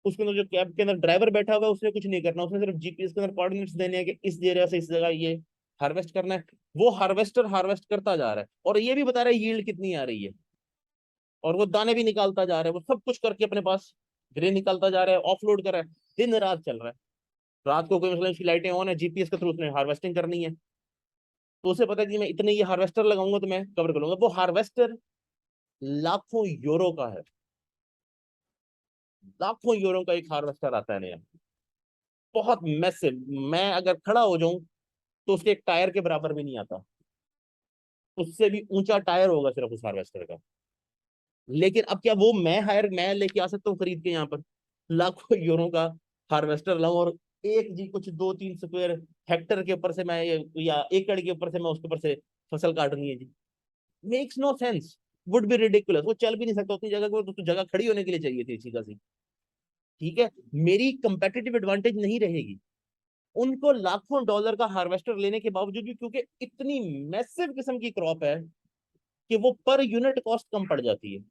उसके अंदर जो कैब के अंदर ड्राइवर बैठा हुआ है उसने कुछ नहीं करना, उसने सिर्फ जीपीएस के अंदर कोऑर्डिनेट्स देने हैं कि इस एरिया से इस जगह ये हार्वेस्ट करना है। वो हार्वेस्टर हार्वेस्ट करता जा रहा है और ये भी बता रहा है यील्ड कितनी आ रही है, और वो दाने भी निकालता जा रहा है। वो सब कुछ करके अपने पास ग्रेन निकालता जा रहा है, ऑफलोड कर रहा है। दिन रात चल रहा है। रात को कोई मतलब उसकी लाइटें ऑन है, जीपीएस के थ्रू उसने हार्वेस्टिंग करनी है। तो उसे पता है कि मैं इतने ये हार्वेस्टर लगाऊंगा तो मैं कवर कर लूंगा। वो हार्वेस्टर लाखों यूरो का है, लाखों यूरो का एक हार्वेस्टर आता है नया, बहुत मैसिव। मैं अगर खड़ा हो जाऊं तो उसके एक टायर के बराबर भी नहीं आता। उससे भी ऊंचा टायर होगा सिर्फ उस हार्वेस्टर का। लेकिन अब क्या वो मैं लेके आ सकता हूँ खरीद के यहाँ पर लाखों यूरो का हार्वेस्टर लाऊं और एक जी कुछ 2-3 स्क्वायर हेक्टर के ऊपर से मैं या एकड़ के ऊपर से मैं उसके ऊपर से फसल काटनी है जी? Makes no sense, would be ridiculous. वो चल भी नहीं सकता उतनी जगह को, तो जगह खड़ी होने के लिए चाहिए थी सीधा सी। ठीक है, मेरी कंपेटिटिव एडवांटेज नहीं रहेगी। उनको लाखों डॉलर का हार्वेस्टर लेने के बावजूद भी, क्योंकि इतनी मैसिव किस्म की क्रॉप है कि वो पर यूनिट कॉस्ट कम पड़ जाती है।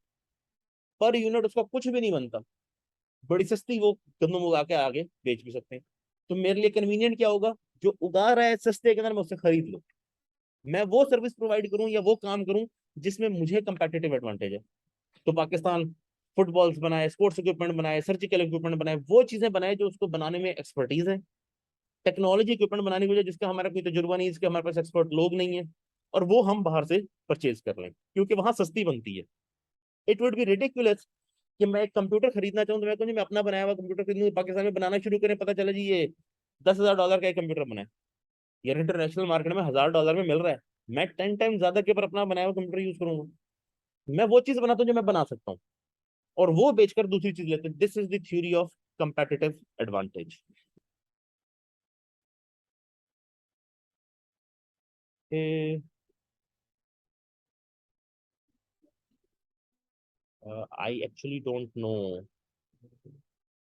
पर यूनिट उसका कुछ भी नहीं बनता। बड़ी सस्ती वो गंदम उगा के आगे बेच भी सकते हैं। तो मेरे लिए कन्वीनियंट क्या होगा, जो उगा रहा है सस्ते के अंदर मैं उससे खरीद लूं। मैं वो सर्विस प्रोवाइड करूं या वो काम करूं जिसमें मुझे कंपेटिटिव एडवांटेज है। तो पाकिस्तान फुटबॉल्स बनाए, स्पोर्ट्स इक्विपमेंट बनाए, सर्जिकल इक्विपमेंट बनाए, वो चीजें बनाए जो उसको बनाने में एक्सपर्टीज है। टेक्नोलॉजी इक्विपमेंट बनाने की वजह जिसका हमारा कोई तजुर्बा नहीं, जिसके हमारे पास एक्सपर्ट लोग नहीं है, और वो हम बाहर से परचेज कर लें क्योंकि वहां सस्ती बनती है। इट वुड बी रिडिकुलस कि मैं एक कंप्यूटर खरीदना चाहूँ तो मैं कहूँ मैं अपना बनाया हुआ कंप्यूटर खरीदूँ, पाकिस्तान में बनाना शुरू करें, पता चला जी ये $10,000 का एक कंप्यूटर बना है। यार इंटरनेशनल मार्केट में $1,000 में मिल रहा है। मैं 10 टाइम ज्यादा के ऊपर अपना बनाया हुआ कंप्यूटर यूज करूंगा। मैं वो चीज बनाता हूँ जो मैं बना सकता हूँ और वो बेचकर दूसरी चीज लेते हैं। This is the theory of competitive advantage. I actually don't know.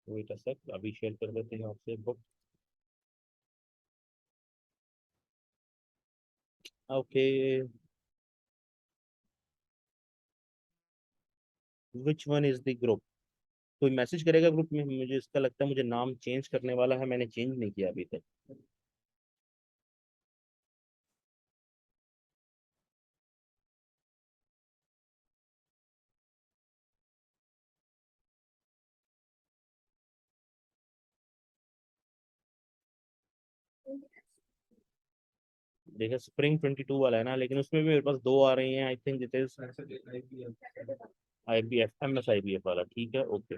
Wait a sec, अभी शेयर कर देते हैं आपसे book. Okay, which one is the group? कोई मैसेज करेगा ग्रुप में? मुझे इसका लगता है मुझे नाम चेंज करने वाला है, मैंने चेंज नहीं किया अभी तक। देखिए स्प्रिंग 22 वाला है ना, लेकिन उसमें भी मेरे पास दो आ रही हैं। I think it is IBF MS IBF वाला। ठीक है, ओके।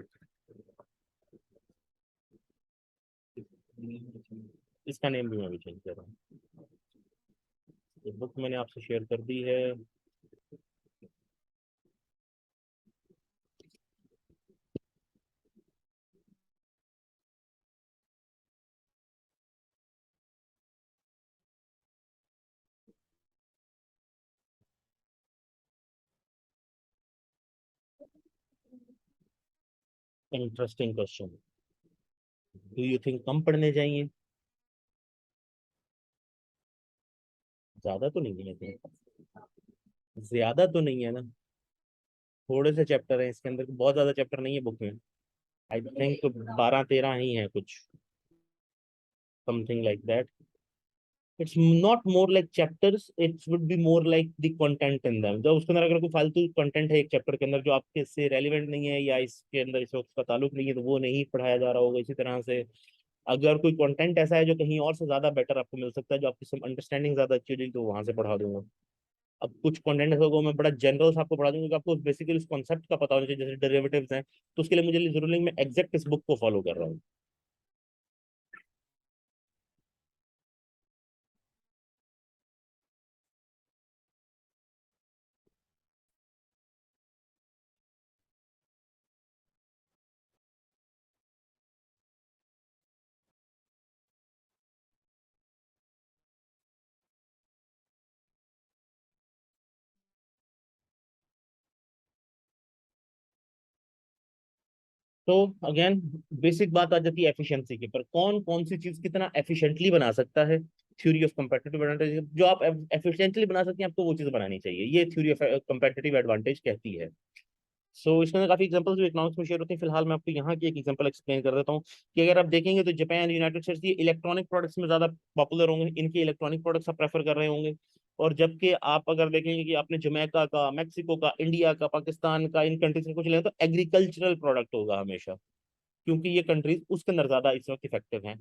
इसका नेम भी मैं भी चेंज कर रहा हूँ। ये बुक मैंने आपसे शेयर कर दी है। Interesting question. Do you think कम पढ़ने जाइए? ज्यादा तो नहीं है, ज्यादा तो नहीं है ना। थोड़े से चैप्टर हैं इसके अंदर, बहुत ज्यादा चैप्टर नहीं है बुक में। आई थिंक 12-13 ही है कुछ, something like that. It's not more like chapters, it's would be more like the content in them. जब उसके अंदर अगर कोई फालतू कंटेंट है एक चैप्टर के अंदर जो आपके से रेलिवेंट नहीं है या इसके अंदर इस वक्त का ताल्लुक नहीं है, तो वो नहीं पढ़ाया जा रहा होगा। इसी तरह से अगर कोई कंटेंट ऐसा है जो कहीं और से ज्यादा बेटर आपको मिल सकता है, जो आपकी अंडरस्टैंडिंग ज्यादा अच्छी हो जाएगी, तो वहां से पढ़ा दूंगा। अब कुछ कंटेंट ऐसा होगा मैं बड़ा जनरल से आपको पढ़ा दूंगा कि आपको बेसिकली उस कॉन्सेप्ट का पता होना चाहिए, जैसे डेरिवेटिव्स हैं, तो उसके लिए मुझे जरूरी नहीं मैं एग्जैक्ट इस बुक को फॉलो कर रहा हूँ। तो अगेन बेसिक बात आ जाती है एफिशिएंसी के पर, कौन कौन सी चीज कितना एफिशिएंटली बना सकता है। थ्योरी ऑफ कंपेटिटिव एडवांटेज, जो आप एफिशिएंटली बना सकते हैं आपको वो चीज बनानी चाहिए, ये थ्योरी ऑफ कंपेटिटिव एडवांटेज कहती है। सो इसके अंदर काफी एग्जांपल्स भी इकोनॉमिक्स में शेयर होते हैं। फिलहाल मैं आपको यहाँ की एक एग्जांपल एक्सप्लेन कर देता हूँ कि अगर आप देखेंगे तो जापान, यूनाइटेड स्टेट्स ये इलेक्ट्रॉनिक प्रोडक्ट्स में ज्यादा पॉपुलर होंगे, इनके इलेक्ट्रॉनिक प्रोडक्ट्स आप प्रेफर कर रहे होंगे। और जबकि आप अगर देखेंगे कि आपने जमैका का, मेक्सिको का, इंडिया का, पाकिस्तान का, इन कंट्रीज से कुछ लें तो एग्रीकल्चरल प्रोडक्ट होगा हमेशा, क्योंकि ये कंट्रीज उसके अंदर ज्यादा इस वक्त इफेक्टिव हैं।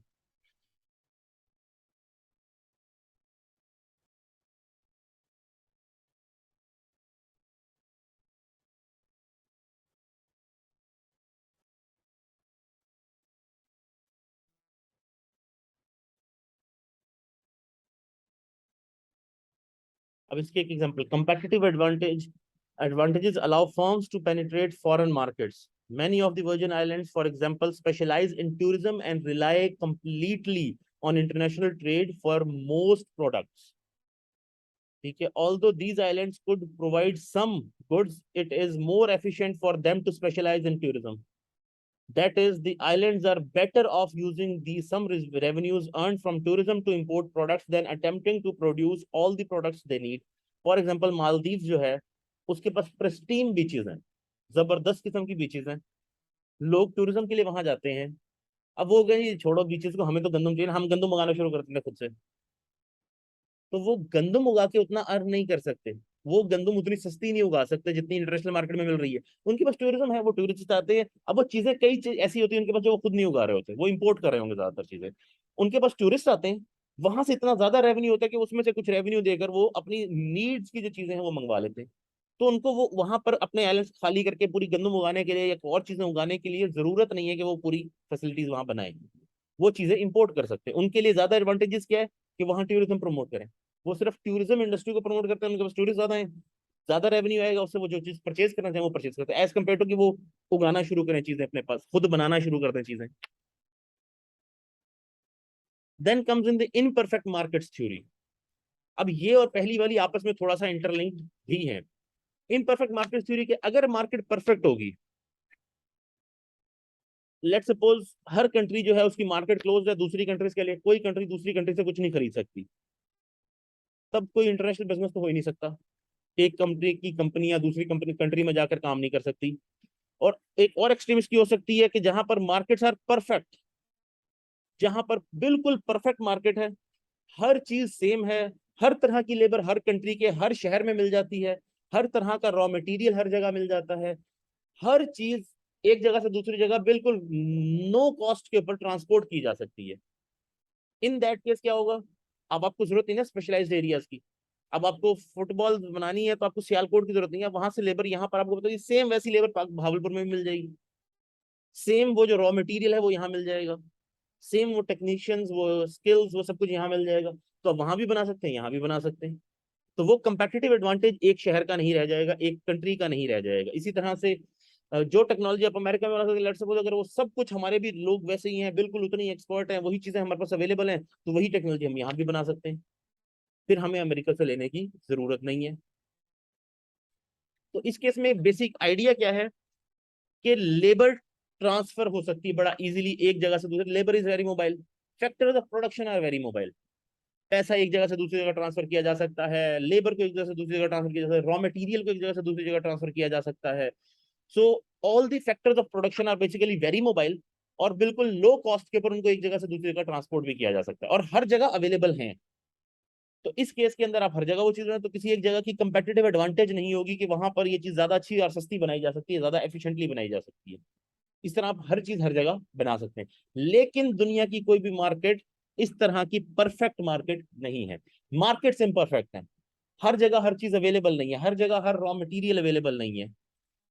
अब इसके एक example, competitive advantages allow firms to penetrate foreign markets. Many of the Virgin Islands, for example, specialize in tourism and rely completely on international trade for most products. ठीक है, although these islands could provide some goods, it is more efficient for them to specialize in tourism. That is, the islands are better off using the some revenues earned from tourism to import products than attempting to produce all the products they need. For example, Maldives जो है उसके पास Pristine beaches हैं, जबरदस्त किस्म की beaches हैं, लोग tourism के लिए वहां जाते हैं। अब वो कहें छोड़ो बीचेस को, हमें तो गंदम चाहिए, हम गंदम उगाना शुरू करते हैं खुद से। तो वो गंदम उगा के उतना अर्न नहीं कर सकते, वो गंदम उतनी सस्ती नहीं उगा सकते जितनी इंटरनेशनल मार्केट में मिल रही है। उनके पास टूरिज्म है, वो टूरिस्ट आते हैं। अब वो चीजें कई चीज ऐसी होती है उनके पास जो वो खुद नहीं उगा रहे होते, वो इंपोर्ट कर रहे होंगे ज्यादातर चीजें। उनके पास टूरिस्ट आते हैं, वहां से इतना ज्यादा रेवेन्यू होता है कि उसमें से कुछ रेवेन्यू देकर वो अपनी नीड्स की जो चीजें हैं वो मंगवा लेते हैं। तो उनको वो वहां पर अपने आइलैंड्स खाली करके पूरी गंदम उगाने के लिए या और चीजें उगाने के लिए जरूरत नहीं है कि वो पूरी फैसिलिटीज वहां बनाए। वो चीजें इंपोर्ट कर सकते हैं। उनके लिए ज्यादा एडवांटेजेस क्या है कि वहां टूरिज्म प्रमोट करें। वो सिर्फ टूरिज्म इंडस्ट्री को प्रमोट करते हैं, उनके पास टूरिस्ट ज्यादा है, ज्यादा रेवेन्यू आएगा, उससे वो जो चीज परचेज करना चाहे वो परचेज करते हैं, एज कम्पेयर टू कि वो उगाना शुरू करें चीजें अपने पास, खुद बनाना शुरू करते हैं चीजें। Then comes in the imperfect markets theory. अब ये और पहली वाली आपस में थोड़ा सा इंटरलिंक्ड भी है। इनपरफेक्ट मार्केट थ्योरी के अगर मार्केट परफेक्ट होगी, लेट सपोज हर कंट्री जो है उसकी मार्केट क्लोज है दूसरी कंट्रीज के लिए, कोई कंट्री दूसरी कंट्री से कुछ नहीं खरीद सकती, तब कोई इंटरनेशनल बिजनेस तो हो ही नहीं सकता। एक कंपनी की कंपनियां दूसरी कंपनी कंट्री में जाकर काम नहीं कर सकती। और एक और एक्सट्रीम इसकी हो सकती है कि जहां पर मार्केट्स आर परफेक्ट, जहां पर बिल्कुल परफेक्ट मार्केट है, हर चीज सेम है, हर तरह की लेबर हर कंट्री के हर शहर में मिल जाती है, हर तरह का रॉ मटेरियल हर जगह मिल जाता है, हर चीज एक जगह से दूसरी जगह बिल्कुल नो कॉस्ट के ऊपर ट्रांसपोर्ट की जा सकती है। इन दैट केस क्या होगा, अब आपको जरूरत नहीं है स्पेशलाइज्ड एरियाज की। अब आपको फुटबॉल बनानी है तो आपको सियालकोट की जरूरत नहीं है, वहां से लेबर यहाँ पर आपको बताइए सेम वैसी लेबर भागलपुर में भी मिल जाएगी। सेम वो जो रॉ मटेरियल है वो यहाँ मिल जाएगा, सेम वो टेक्नीशियंस वो स्किल्स वो सब कुछ यहाँ मिल जाएगा। तो आप वहां भी बना सकते हैं, यहाँ भी बना सकते हैं। तो वो कंपेटिटिव एडवांटेज एक शहर का नहीं रह जाएगा, एक कंट्री का नहीं रह जाएगा। इसी तरह से जो टेक्नोलॉजी आप अमेरिका में बना सकते हैं, लेट्स सपोज अगर वो सब कुछ हमारे भी लोग वैसे ही हैं, बिल्कुल उतनी एक्सपर्ट हैं, वही चीजें हमारे पास अवेलेबल हैं, तो वही टेक्नोलॉजी हम यहाँ भी बना सकते हैं, फिर हमें अमेरिका से लेने की जरूरत नहीं है। तो इस केस में बेसिक आइडिया क्या है कि लेबर ट्रांसफर हो सकती है बड़ा इजीली एक जगह से दूसरे, labour is very mobile, factors of production are very mobile. पैसा एक जगह से दूसरी जगह ट्रांसफर किया जा सकता है, लेबर को एक जगह से दूसरी जगह ट्रांसफर किया जा सकता है, रॉ मटेरियल को एक जगह से दूसरी जगह ट्रांसफर किया जा सकता है। So all the factors of production are basically very mobile, और बिल्कुल लो कॉस्ट के ऊपर उनको एक जगह से दूसरी जगह ट्रांसपोर्ट भी किया जा सकता है और हर जगह अवेलेबल हैं। तो इस केस के अंदर आप हर जगह वो चीज तो किसी एक जगह की कंपेटिटिव एडवांटेज नहीं होगी कि वहां पर ये चीज ज्यादा अच्छी और सस्ती बनाई जा सकती है, ज्यादा एफिशिएंटली बनाई जा सकती है। इस तरह आप हर चीज हर जगह बना सकते हैं, लेकिन दुनिया की कोई भी मार्केट इस तरह की परफेक्ट मार्केट नहीं है। मार्केट्स इम्परफेक्ट हैं, हर जगह हर चीज अवेलेबल नहीं है, हर जगह हर रॉ मटेरियल अवेलेबल नहीं है।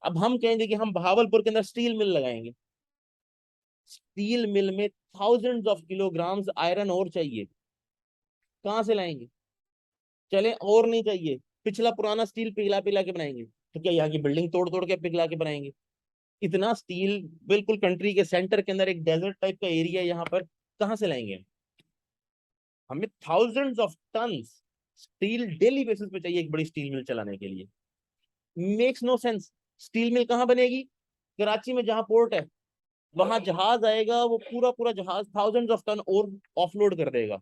अब हम कहेंगे कि हम बहावलपुर के अंदर स्टील मिल लगाएंगे, स्टील मिल में थाउजेंड्स ऑफ किलोग्राम्स आयरन और चाहिए, कहाँ से लाएंगे? चले और नहीं चाहिए, पिछला पुराना स्टील पिघला पिघला के बनाएंगे, तो क्या यहाँ की बिल्डिंग तोड़ तोड़ के पिघला के बनाएंगे? इतना स्टील बिल्कुल कंट्री के सेंटर के अंदर एक डेजर्ट टाइप का एरिया यहाँ पर, कहाँ से लाएंगे? हमें thousands of tons steel daily basis पे चाहिए एक बड़ी स्टील मिल चलाने के लिए। Makes no sense. Steel mill कहाँ बनेगी? कराची में जहां पोर्ट है, वहां जहाज आएगा, वो पूरा पूरा जहाज थाउजेंड्स ऑफ टन और ऑफलोड कर देगा।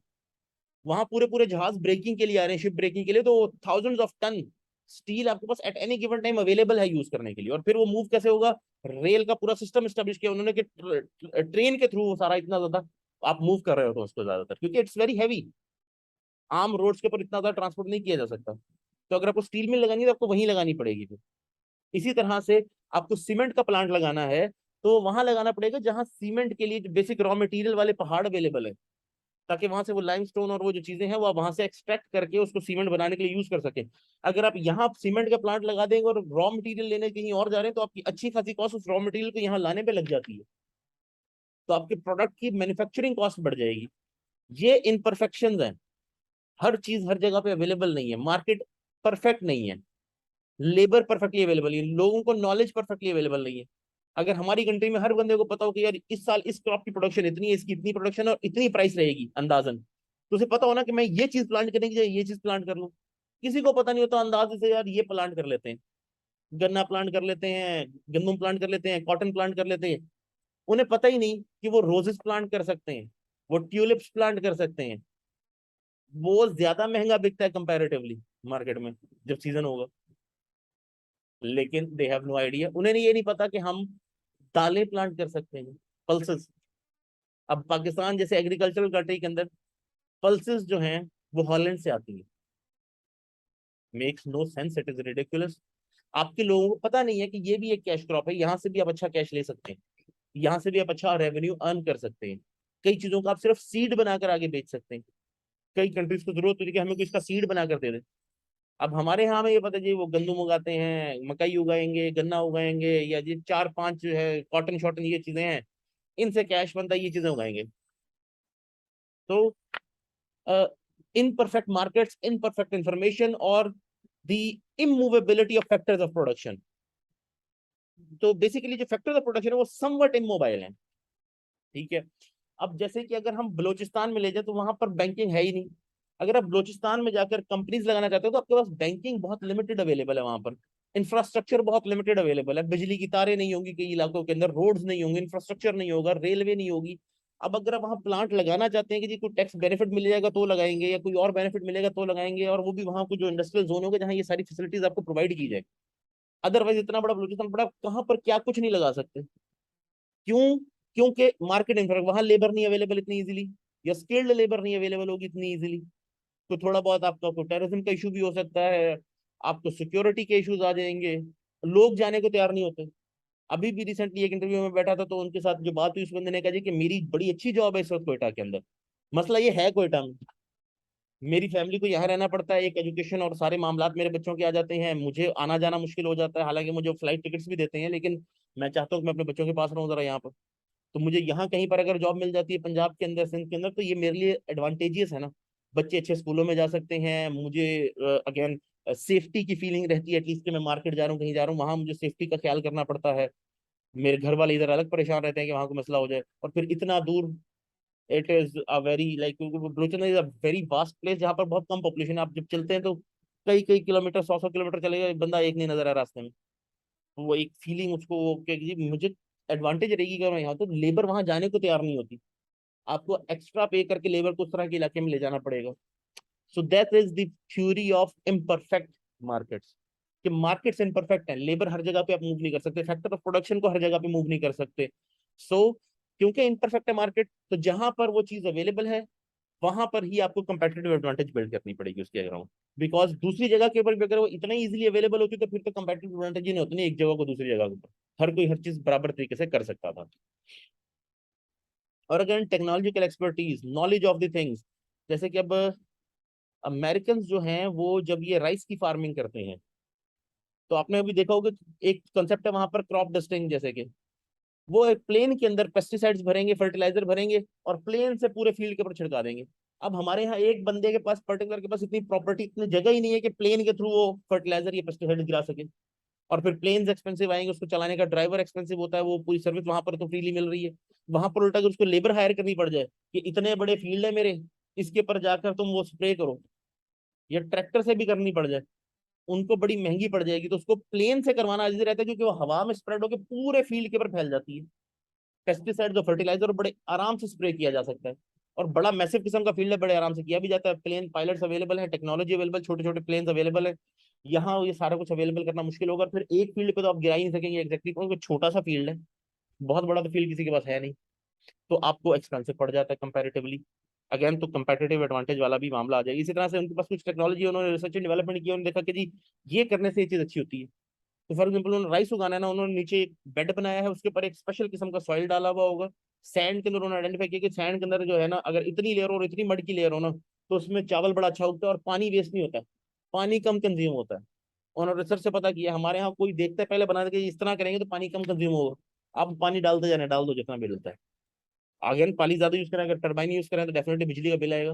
वहां पूरे पूरे जहाज ब्रेकिंग के लिए आ रहे हैं, शिप ब्रेकिंग के लिए, तो थाउजेंड्स ऑफ टन स्टील आपके पास at any given time available है यूज करने के लिए। और फिर वो मूव कैसे होगा? रेल का पूरा सिस्टम स्टेब्लिश किया उन्होंने कि ट्रेन के थ्रू वो सारा इतना ज्यादा आप मूव कर रहे हो तो उसको ज्यादातर, क्योंकि इट्स वेरी हैवी, आम रोड्स के ऊपर इतना ज्यादा ट्रांसपोर्ट नहीं किया जा सकता। तो अगर आपको स्टील मिल लगानी है तो आपको वहीं लगानी पड़ेगी फिर। इसी तरह से आपको सीमेंट का प्लांट लगाना है तो वहां लगाना पड़ेगा जहां सीमेंट के लिए जो बेसिक रॉ मटेरियल वाले पहाड़ अवेलेबल है, ताकि वहां से वो लाइमस्टोन और वो जो चीजें हैं वो आप वहां से एक्सट्रैक्ट करके उसको सीमेंट बनाने के लिए यूज कर सके। अगर आप यहाँ सीमेंट का प्लांट लगा देंगे और रॉ मटेरियल लेने कहीं और जा रहे हैं, तो आपकी अच्छी खासी कॉस्ट उस रॉ मटेरियल को यहाँ लाने पे लग जाती है, तो आपके प्रोडक्ट की मैन्युफैक्चरिंग कॉस्ट बढ़ जाएगी। ये इनपरफेक्शन है, हर चीज हर जगह पे अवेलेबल नहीं है, मार्केट परफेक्ट नहीं है, लेबर परफेक्टली अवेलेबल नहीं है, लोगों को नॉलेज परफेक्टली अवेलेबल नहीं है। अगर हमारी कंट्री में हर बंदे को पता हो कि यार इस साल इस क्रॉप की प्रोडक्शन इतनी है, इसकी इतनी प्रोडक्शन और इतनी प्राइस रहेगी अंदाजन, तो उसे पता होना कि मैं ये चीज प्लांट करने की जगह ये चीज प्लांट कर लूं। किसी को पता नहीं होता, अंदाजे से यार ये प्लांट कर लेते हैं, गन्ना प्लांट कर लेते हैं, गंदम प्लांट कर लेते हैं, कॉटन प्लांट कर लेते हैं। उन्हें पता ही नहीं कि वो रोजेस प्लांट कर सकते हैं, वो ट्यूलिप्स प्लांट कर सकते हैं। वो ज्यादा महंगा बिकता है कंपैरेटिवली मार्केट में जब सीजन होगा, लेकिन दे हैव नो आइडिया। उन्हें ये नहीं पता कि हम दालें प्लांट कर सकते हैं, पल्सेस। अब पाकिस्तान जैसे एग्रीकल्चरल कंट्री के अंदर पल्सेस जो हैं वो हॉलैंड से आती है। Makes no sense, it is ridiculous. आपके लोगों को पता नहीं है कि ये भी एक कैश क्रॉप है, यहाँ से भी आप अच्छा कैश ले सकते हैं, यहाँ से भी आप अच्छा रेवेन्यू अर्न कर सकते हैं। कई चीजों का आप सिर्फ सीड बनाकर आगे बेच सकते हैं। कई कंट्रीज को जरूरत होती है कि हमें कुछ इसका सीड बनाकर दे दे। अब हमारे यहाँ में ये पता जी, वो गंदम उगाते हैं, मकई उगाएंगे, गन्ना उगाएंगे, या ये चार पांच जो है कॉटन शॉटन ये चीजें हैं, इनसे कैश बनता है, ये चीजें उगाएंगे। तो इनपरफेक्ट मार्केट्स, इनपरफेक्ट इंफॉर्मेशन और the immobility of factors of production. तो बेसिकली जो फैक्टर्स ऑफ प्रोडक्शन है वो समवट इमोबाइल है। ठीक है। अब जैसे कि अगर हम बलूचिस्तान में ले जाए तो वहां पर बैंकिंग है ही नहीं। अगर आप बलूचिस्तान में जाकर कंपनीज लगाना चाहते हो तो आपके पास बैंकिंग बहुत लिमिटेड अवेलेबल है, वहां पर इंफ्रास्ट्रक्चर बहुत लिमिटेड अवेलेबल है, बिजली की तारें नहीं होंगी कई इलाकों के अंदर, रोड्स नहीं होंगे, इंफ्रास्ट्रक्चर नहीं होगा, रेलवे नहीं होगी। अब अगर आप वहाँ प्लांट लगाना चाहते हैं कि जी कोई टैक्स बेनिफिट मिल जाएगा तो लगाएंगे, या कोई और बेनिफिट मिलेगा तो लगाएंगे, और वो भी वहाँ को जो इंडस्ट्रियल जोन होगा जहाँ ये सारी फैसिलिटीज आपको प्रोवाइड की जाए। अदरवाइज इतना बड़ा बलूचिस्तान पड़ा, कहाँ पर क्या कुछ नहीं लगा सकते। क्यों? क्योंकि मार्केट इंफ्रास्ट्रक्चर, वहां लेबर नहीं अवेलेबल इतनी इजीली, या स्किल्ड लेबर नहीं अवेलेबल होगी इतनी इजीली। तो थोड़ा बहुत आपका कोई टेररिज्म का इशू भी हो सकता है, आपको सिक्योरिटी के इश्यूज आ जाएंगे, लोग जाने को तैयार नहीं होते। अभी भी रिसेंटली एक इंटरव्यू में बैठा था तो उनके साथ जो बात हुई, उस बंदे ने कहा जी कि मेरी बड़ी अच्छी जॉब है इस वक्त कोयटा के अंदर, मसला ये है कोयटा में, मेरी फैमिली को यहाँ रहना पड़ता है, एक एजुकेशन और सारे मामलात मेरे बच्चों के आ जाते हैं, मुझे आना जाना मुश्किल हो जाता है, हालांकि मुझे फ्लाइट टिकट्स भी देते हैं, लेकिन मैं चाहता हूँ कि मैं अपने बच्चों के पास रहूँ जरा यहाँ पर। तो मुझे यहाँ कहीं पर अगर जॉब मिल जाती है पंजाब के अंदर, सिंध के अंदर, तो ये मेरे लिए एडवांटेजियस है ना। बच्चे अच्छे स्कूलों में जा सकते हैं, मुझे अगेन सेफ्टी की फीलिंग रहती है, एटलीस्ट कि मैं मार्केट जा रहा हूँ कहीं जा रहा हूँ, वहां मुझे सेफ्टी का ख्याल करना पड़ता है। मेरे घर वाले इधर अलग परेशान रहते हैं कि वहां को मसला हो जाए, और फिर इतना दूर। It is a very like, Balochistan is a very vast place जहाँ पर बहुत कम पॉपुलेशन है। आप जब चलते हैं तो कई कई किलोमीटर, 100 100 किलोमीटर चलेगा, बंदा एक नहीं नजर आ रास्ते में। तो वो एक फीलिंग उसको कि जी मुझे एडवांटेज रहेगी कि मैं यहाँ, तो लेबर वहां जाने को तैयार नहीं होती, आपको एक्स्ट्रा पे करके लेबर को उस तरह के इलाके में ले जाना पड़ेगा। So that is the theory of imperfect markets, कि मार्केट्स इम्परफेक्ट हैं, लेबर हर जगह पे आप मूव नहीं कर सकते, फैक्टर ऑफ प्रोडक्शन को हर जगह पे मूव नहीं कर सकते। सो क्योंकि इम्परफेक्ट है मार्केट, तो जहां पर वो चीज अवेलेबल है वहां पर ही आपको कंपेटिटिव एडवांटेज बिल्ड करनी पड़ेगी उसके अराउंड। बिकॉज दूसरी जगह के ऊपर भी अगर वो इतना इजीली अवेलेबल होती तो फिर तो कंपेटिटिव एडवांटेज ही नहीं होती, नहीं एक जगह को दूसरी जगह के ऊपर हर कोई हर चीज बराबर तरीके से कर सकता था। और अगर technological expertise, knowledge of the things, जैसे कि अब अमेरिकन जो हैं वो जब ये राइस की फार्मिंग करते हैं तो आपने अभी देखा होगा एक कॉन्सेप्ट है वहां पर क्रॉप डस्टिंग, जैसे कि वो एक प्लेन के अंदर पेस्टिसाइड्स भरेंगे, फर्टिलाइजर भरेंगे और प्लेन से पूरे फील्ड के ऊपर छिड़का देंगे। अब हमारे यहाँ एक बंदे के पास, पर्टिकुलर के पास इतनी प्रॉपर्टी, इतनी जगह ही नहीं है कि प्लेन के थ्रू वो फर्टिलाइजर या पेस्टिसाइड गिरा सके। और फिर प्लेन्स एक्सपेंसिव आएंगे, उसको चलाने का ड्राइवर एक्सपेंसिव होता है, वो पूरी सर्विस वहां पर तो फ्रीली मिल रही है। वहां पर उल्टा अगर उसको लेबर हायर करनी पड़ जाए कि इतने बड़े फील्ड है मेरे, इसके पर जाकर तुम वो स्प्रे करो, या ट्रैक्टर से भी करनी पड़ जाए, उनको बड़ी महंगी पड़ जाएगी। तो उसको प्लेन से करवाना इजी रहता है क्योंकि वो हवा में स्प्रेड होकर पूरे फील्ड के ऊपर फैल जाती है। पेस्टिसाइड जो फर्टिलाइजर बड़े आराम से स्प्रे किया जा सकता है, और बड़ा मैसिव किस्म का फील्ड है, बड़े आराम से किया भी जाता है। प्लेन पायलट्स अवेलेबल है, टेक्नोलॉजी अवेलेबल, छोटे छोटे प्लेन्स अवेलेबल है। यहाँ ये सारा कुछ अवेलेबल करना मुश्किल होगा, फिर एक फील्ड पे तो आप गिरा ही नहीं सकेंगे एग्जैक्टली, क्योंकि छोटा सा फील्ड है, बहुत बड़ा तो फील्ड किसी के पास है नहीं। तो आपको एक्सपेंसिव पड़ जाता है कंपैरेटिवली। अगेन तो कंपेटिटिव एडवांटेज वाला भी मामला आ जाएगा। इसी तरह से उनके पास कुछ टेक्नोलॉजी, उन्होंने रिसर्च एंड डेवलपमेंट किया, उन्होंने देखा कि जी ये करने से ये चीज अच्छी होती है। तो फॉर एग्जाम्पल उन्होंने राइस उगाना है ना, उन्होंने नीचे एक बेड बनाया है, उसके ऊपर एक स्पेशल किस्म का सॉइल डाला हुआ होगा। सैंड के अंदर उन्होंने आइडेंटिफाई किया कि सैंड के अंदर जो है ना, अगर इतनी लेयर और इतनी मड की लेयर हो ना, तो उसमें चावल बड़ा अच्छा उगता है और पानी वेस्ट नहीं होता है, पानी कम कंज्यूम होता है। उन्होंने रिसर्च से पता किया, हमारे यहाँ कोई देखता है पहले बना के इस तरह करेंगे तो पानी कम कंज्यूम होगा, आप पानी डालते जाना, डाल दो जितना बिल होता है। अगर पानी ज्यादा यूज करें, अगर टर्बाइन यूज करें तो डेफिनेटली बिजली का बिल आएगा।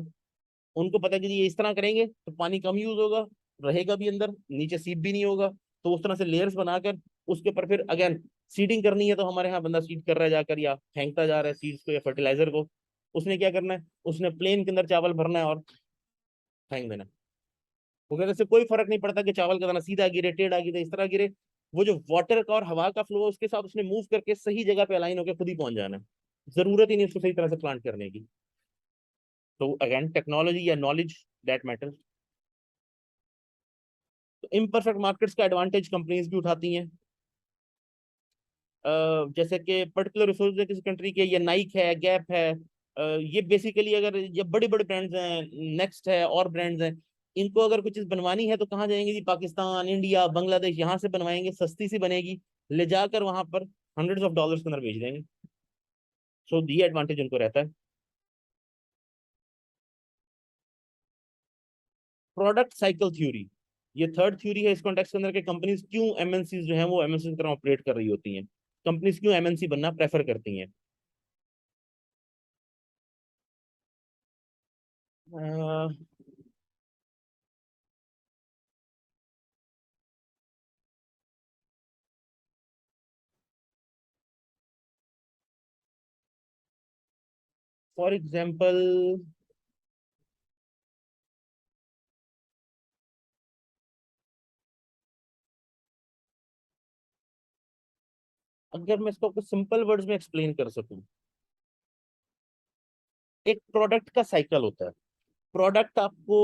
उनको पता है कि ये इस तरह करेंगे तो पानी कम यूज होगा, रहेगा भी अंदर, नीचे सीप भी नहीं होगा। तो उस तरह से लेयर्स बनाकर उसके ऊपर फिर अगेन सीडिंग करनी है, तो हमारे यहाँ बंदा सीड कर रहा है जाकर, या फेंकता जा रहा है सीड्स को या फर्टिलाइजर को। उसने क्या करना है, उसने प्लेन के अंदर चावल भरना है और फेंक देना है। वो कहते से कोई फर्क नहीं पड़ता कि चावल का दाना सीधा गिरे, टेढ़ा गिरे, इस तरह गिरे, वो जो वाटर का और हवा का फ्लो है उसके साथ उसने मूव करके सही जगह पे अलाइन होकर खुद ही पहुंच जाना है। जरूरत ही नहीं उसको सही तरह से प्लांट करने की। तो अगेन टेक्नोलॉजी या नॉलेज दैट मैटर्स। तो इम्परफेक्ट मार्केट्स का एडवांटेज कंपनीज भी उठाती हैं। जैसे कि पर्टिकुलर रिसोर्स है किसी कंट्री के, ये नाइक है, गैप है, ये बेसिकली अगर ये बड़े बड़े ब्रांड्स हैं, नेक्स्ट है और ब्रांड्स हैं, इनको अगर कुछ चीज बनवानी है तो कहाँ जाएंगे जी, पाकिस्तान, इंडिया, बांग्लादेश, यहाँ से बनवाएंगे, सस्ती सी बनेगी, ले जाकर वहां पर हंड्रेड्स ऑफ डॉलर्स के अंदर बेच देंगे। सो ये एडवांटेज उनको रहता है। प्रोडक्ट साइकिल थ्योरी, ये थर्ड थ्योरी है इस कॉन्टेक्स्ट के अंदर कि कंपनीज क्यों एमएनसी जो है वो एमएनसी की तरह ऑपरेट कर रही होती हैं, कंपनीज क्यों एमएनसी बनना प्रेफर करती हैं। फॉर एग्जाम्पल, अगर मैं इसको कुछ सिंपल वर्ड्स में एक्सप्लेन कर सकूं, एक प्रोडक्ट का साइकिल होता है। प्रोडक्ट आपको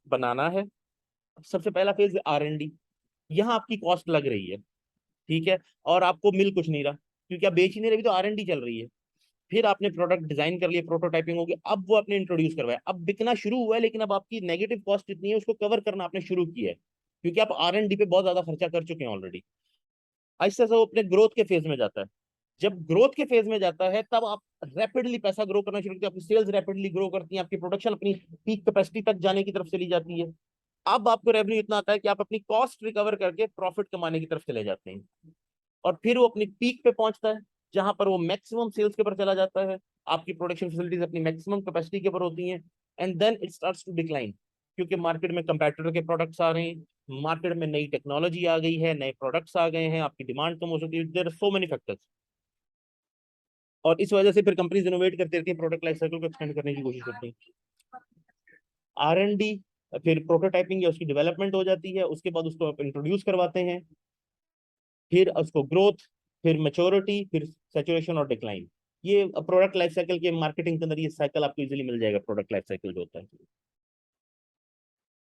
बनाना है, सबसे पहला फेज R&D, यहाँ आपकी कॉस्ट लग रही है, ठीक है, और आपको मिल कुछ नहीं रहा क्योंकि आप बेच ही नहीं रहे, अभी तो R&D चल रही है। फिर आपने प्रोडक्ट डिजाइन कर लिया, प्रोटोटाइपिंग होगी, अब वो आपने इंट्रोड्यूस करवाया, अब बिकना शुरू हुआ है, लेकिन अब आपकी नेगेटिव कॉस्ट इतनी है उसको कवर करना आपने शुरू किया है, क्योंकि आप R&D पे बहुत ज्यादा खर्चा कर चुके हैं ऑलरेडी। ऐसा वो अपने ग्रोथ के फेज में जाता है। जब ग्रोथ के फेज में जाता है तब आप रैपिडली पैसा ग्रो करना शुरू करते हैं, आपकी सेल्स रैपिडली ग्रो करती है, आपकी प्रोडक्शन अपनी पीक कैपेसिटी तक जाने की तरफ चली जाती है। अब आपको रेवेन्यू इतना आता है कि आप अपनी कॉस्ट रिकवर करके प्रॉफिट कमाने की तरफ चले जाते हैं, और फिर वो अपनी पीक पे पहुंचता है जहां पर वो मैक्सिमम सेल्स के ऊपर चला जाता है, आपकी प्रोडक्शन फैसिलिटीज अपनी मैक्सिमम कैपेसिटी के ऊपर होती हैं, and then it starts to decline, क्योंकि मार्केट में कंपेटिटर के प्रोडक्ट्स आ रहे हैं, मार्केट में नई टेक्नोलॉजी आ गई है, नए प्रोडक्ट्स आ गए हैं, आपकी डिमांड कम हो सकती है, there are so many factors. और इस वजह से फिर कंपनीज इनोवेट करती रहती है, प्रोडक्ट लाइफ साइकिल को एक्सटेंड करने की कोशिश करती है। R&D, फिर प्रोटोटाइपिंग या उसकी डेवलपमेंट हो जाती है, उसके बाद उसको आप इंट्रोड्यूस करवाते हैं, फिर उसको ग्रोथ, फिर मेच्योरिटी, फिर सैचुरेशन और डिक्लाइन। ये प्रोडक्ट लाइफ साइकिल के मार्केटिंग के अंदर ये साइकिल आपको इजीली मिल जाएगा, प्रोडक्ट लाइफ साइकिल जो होता है।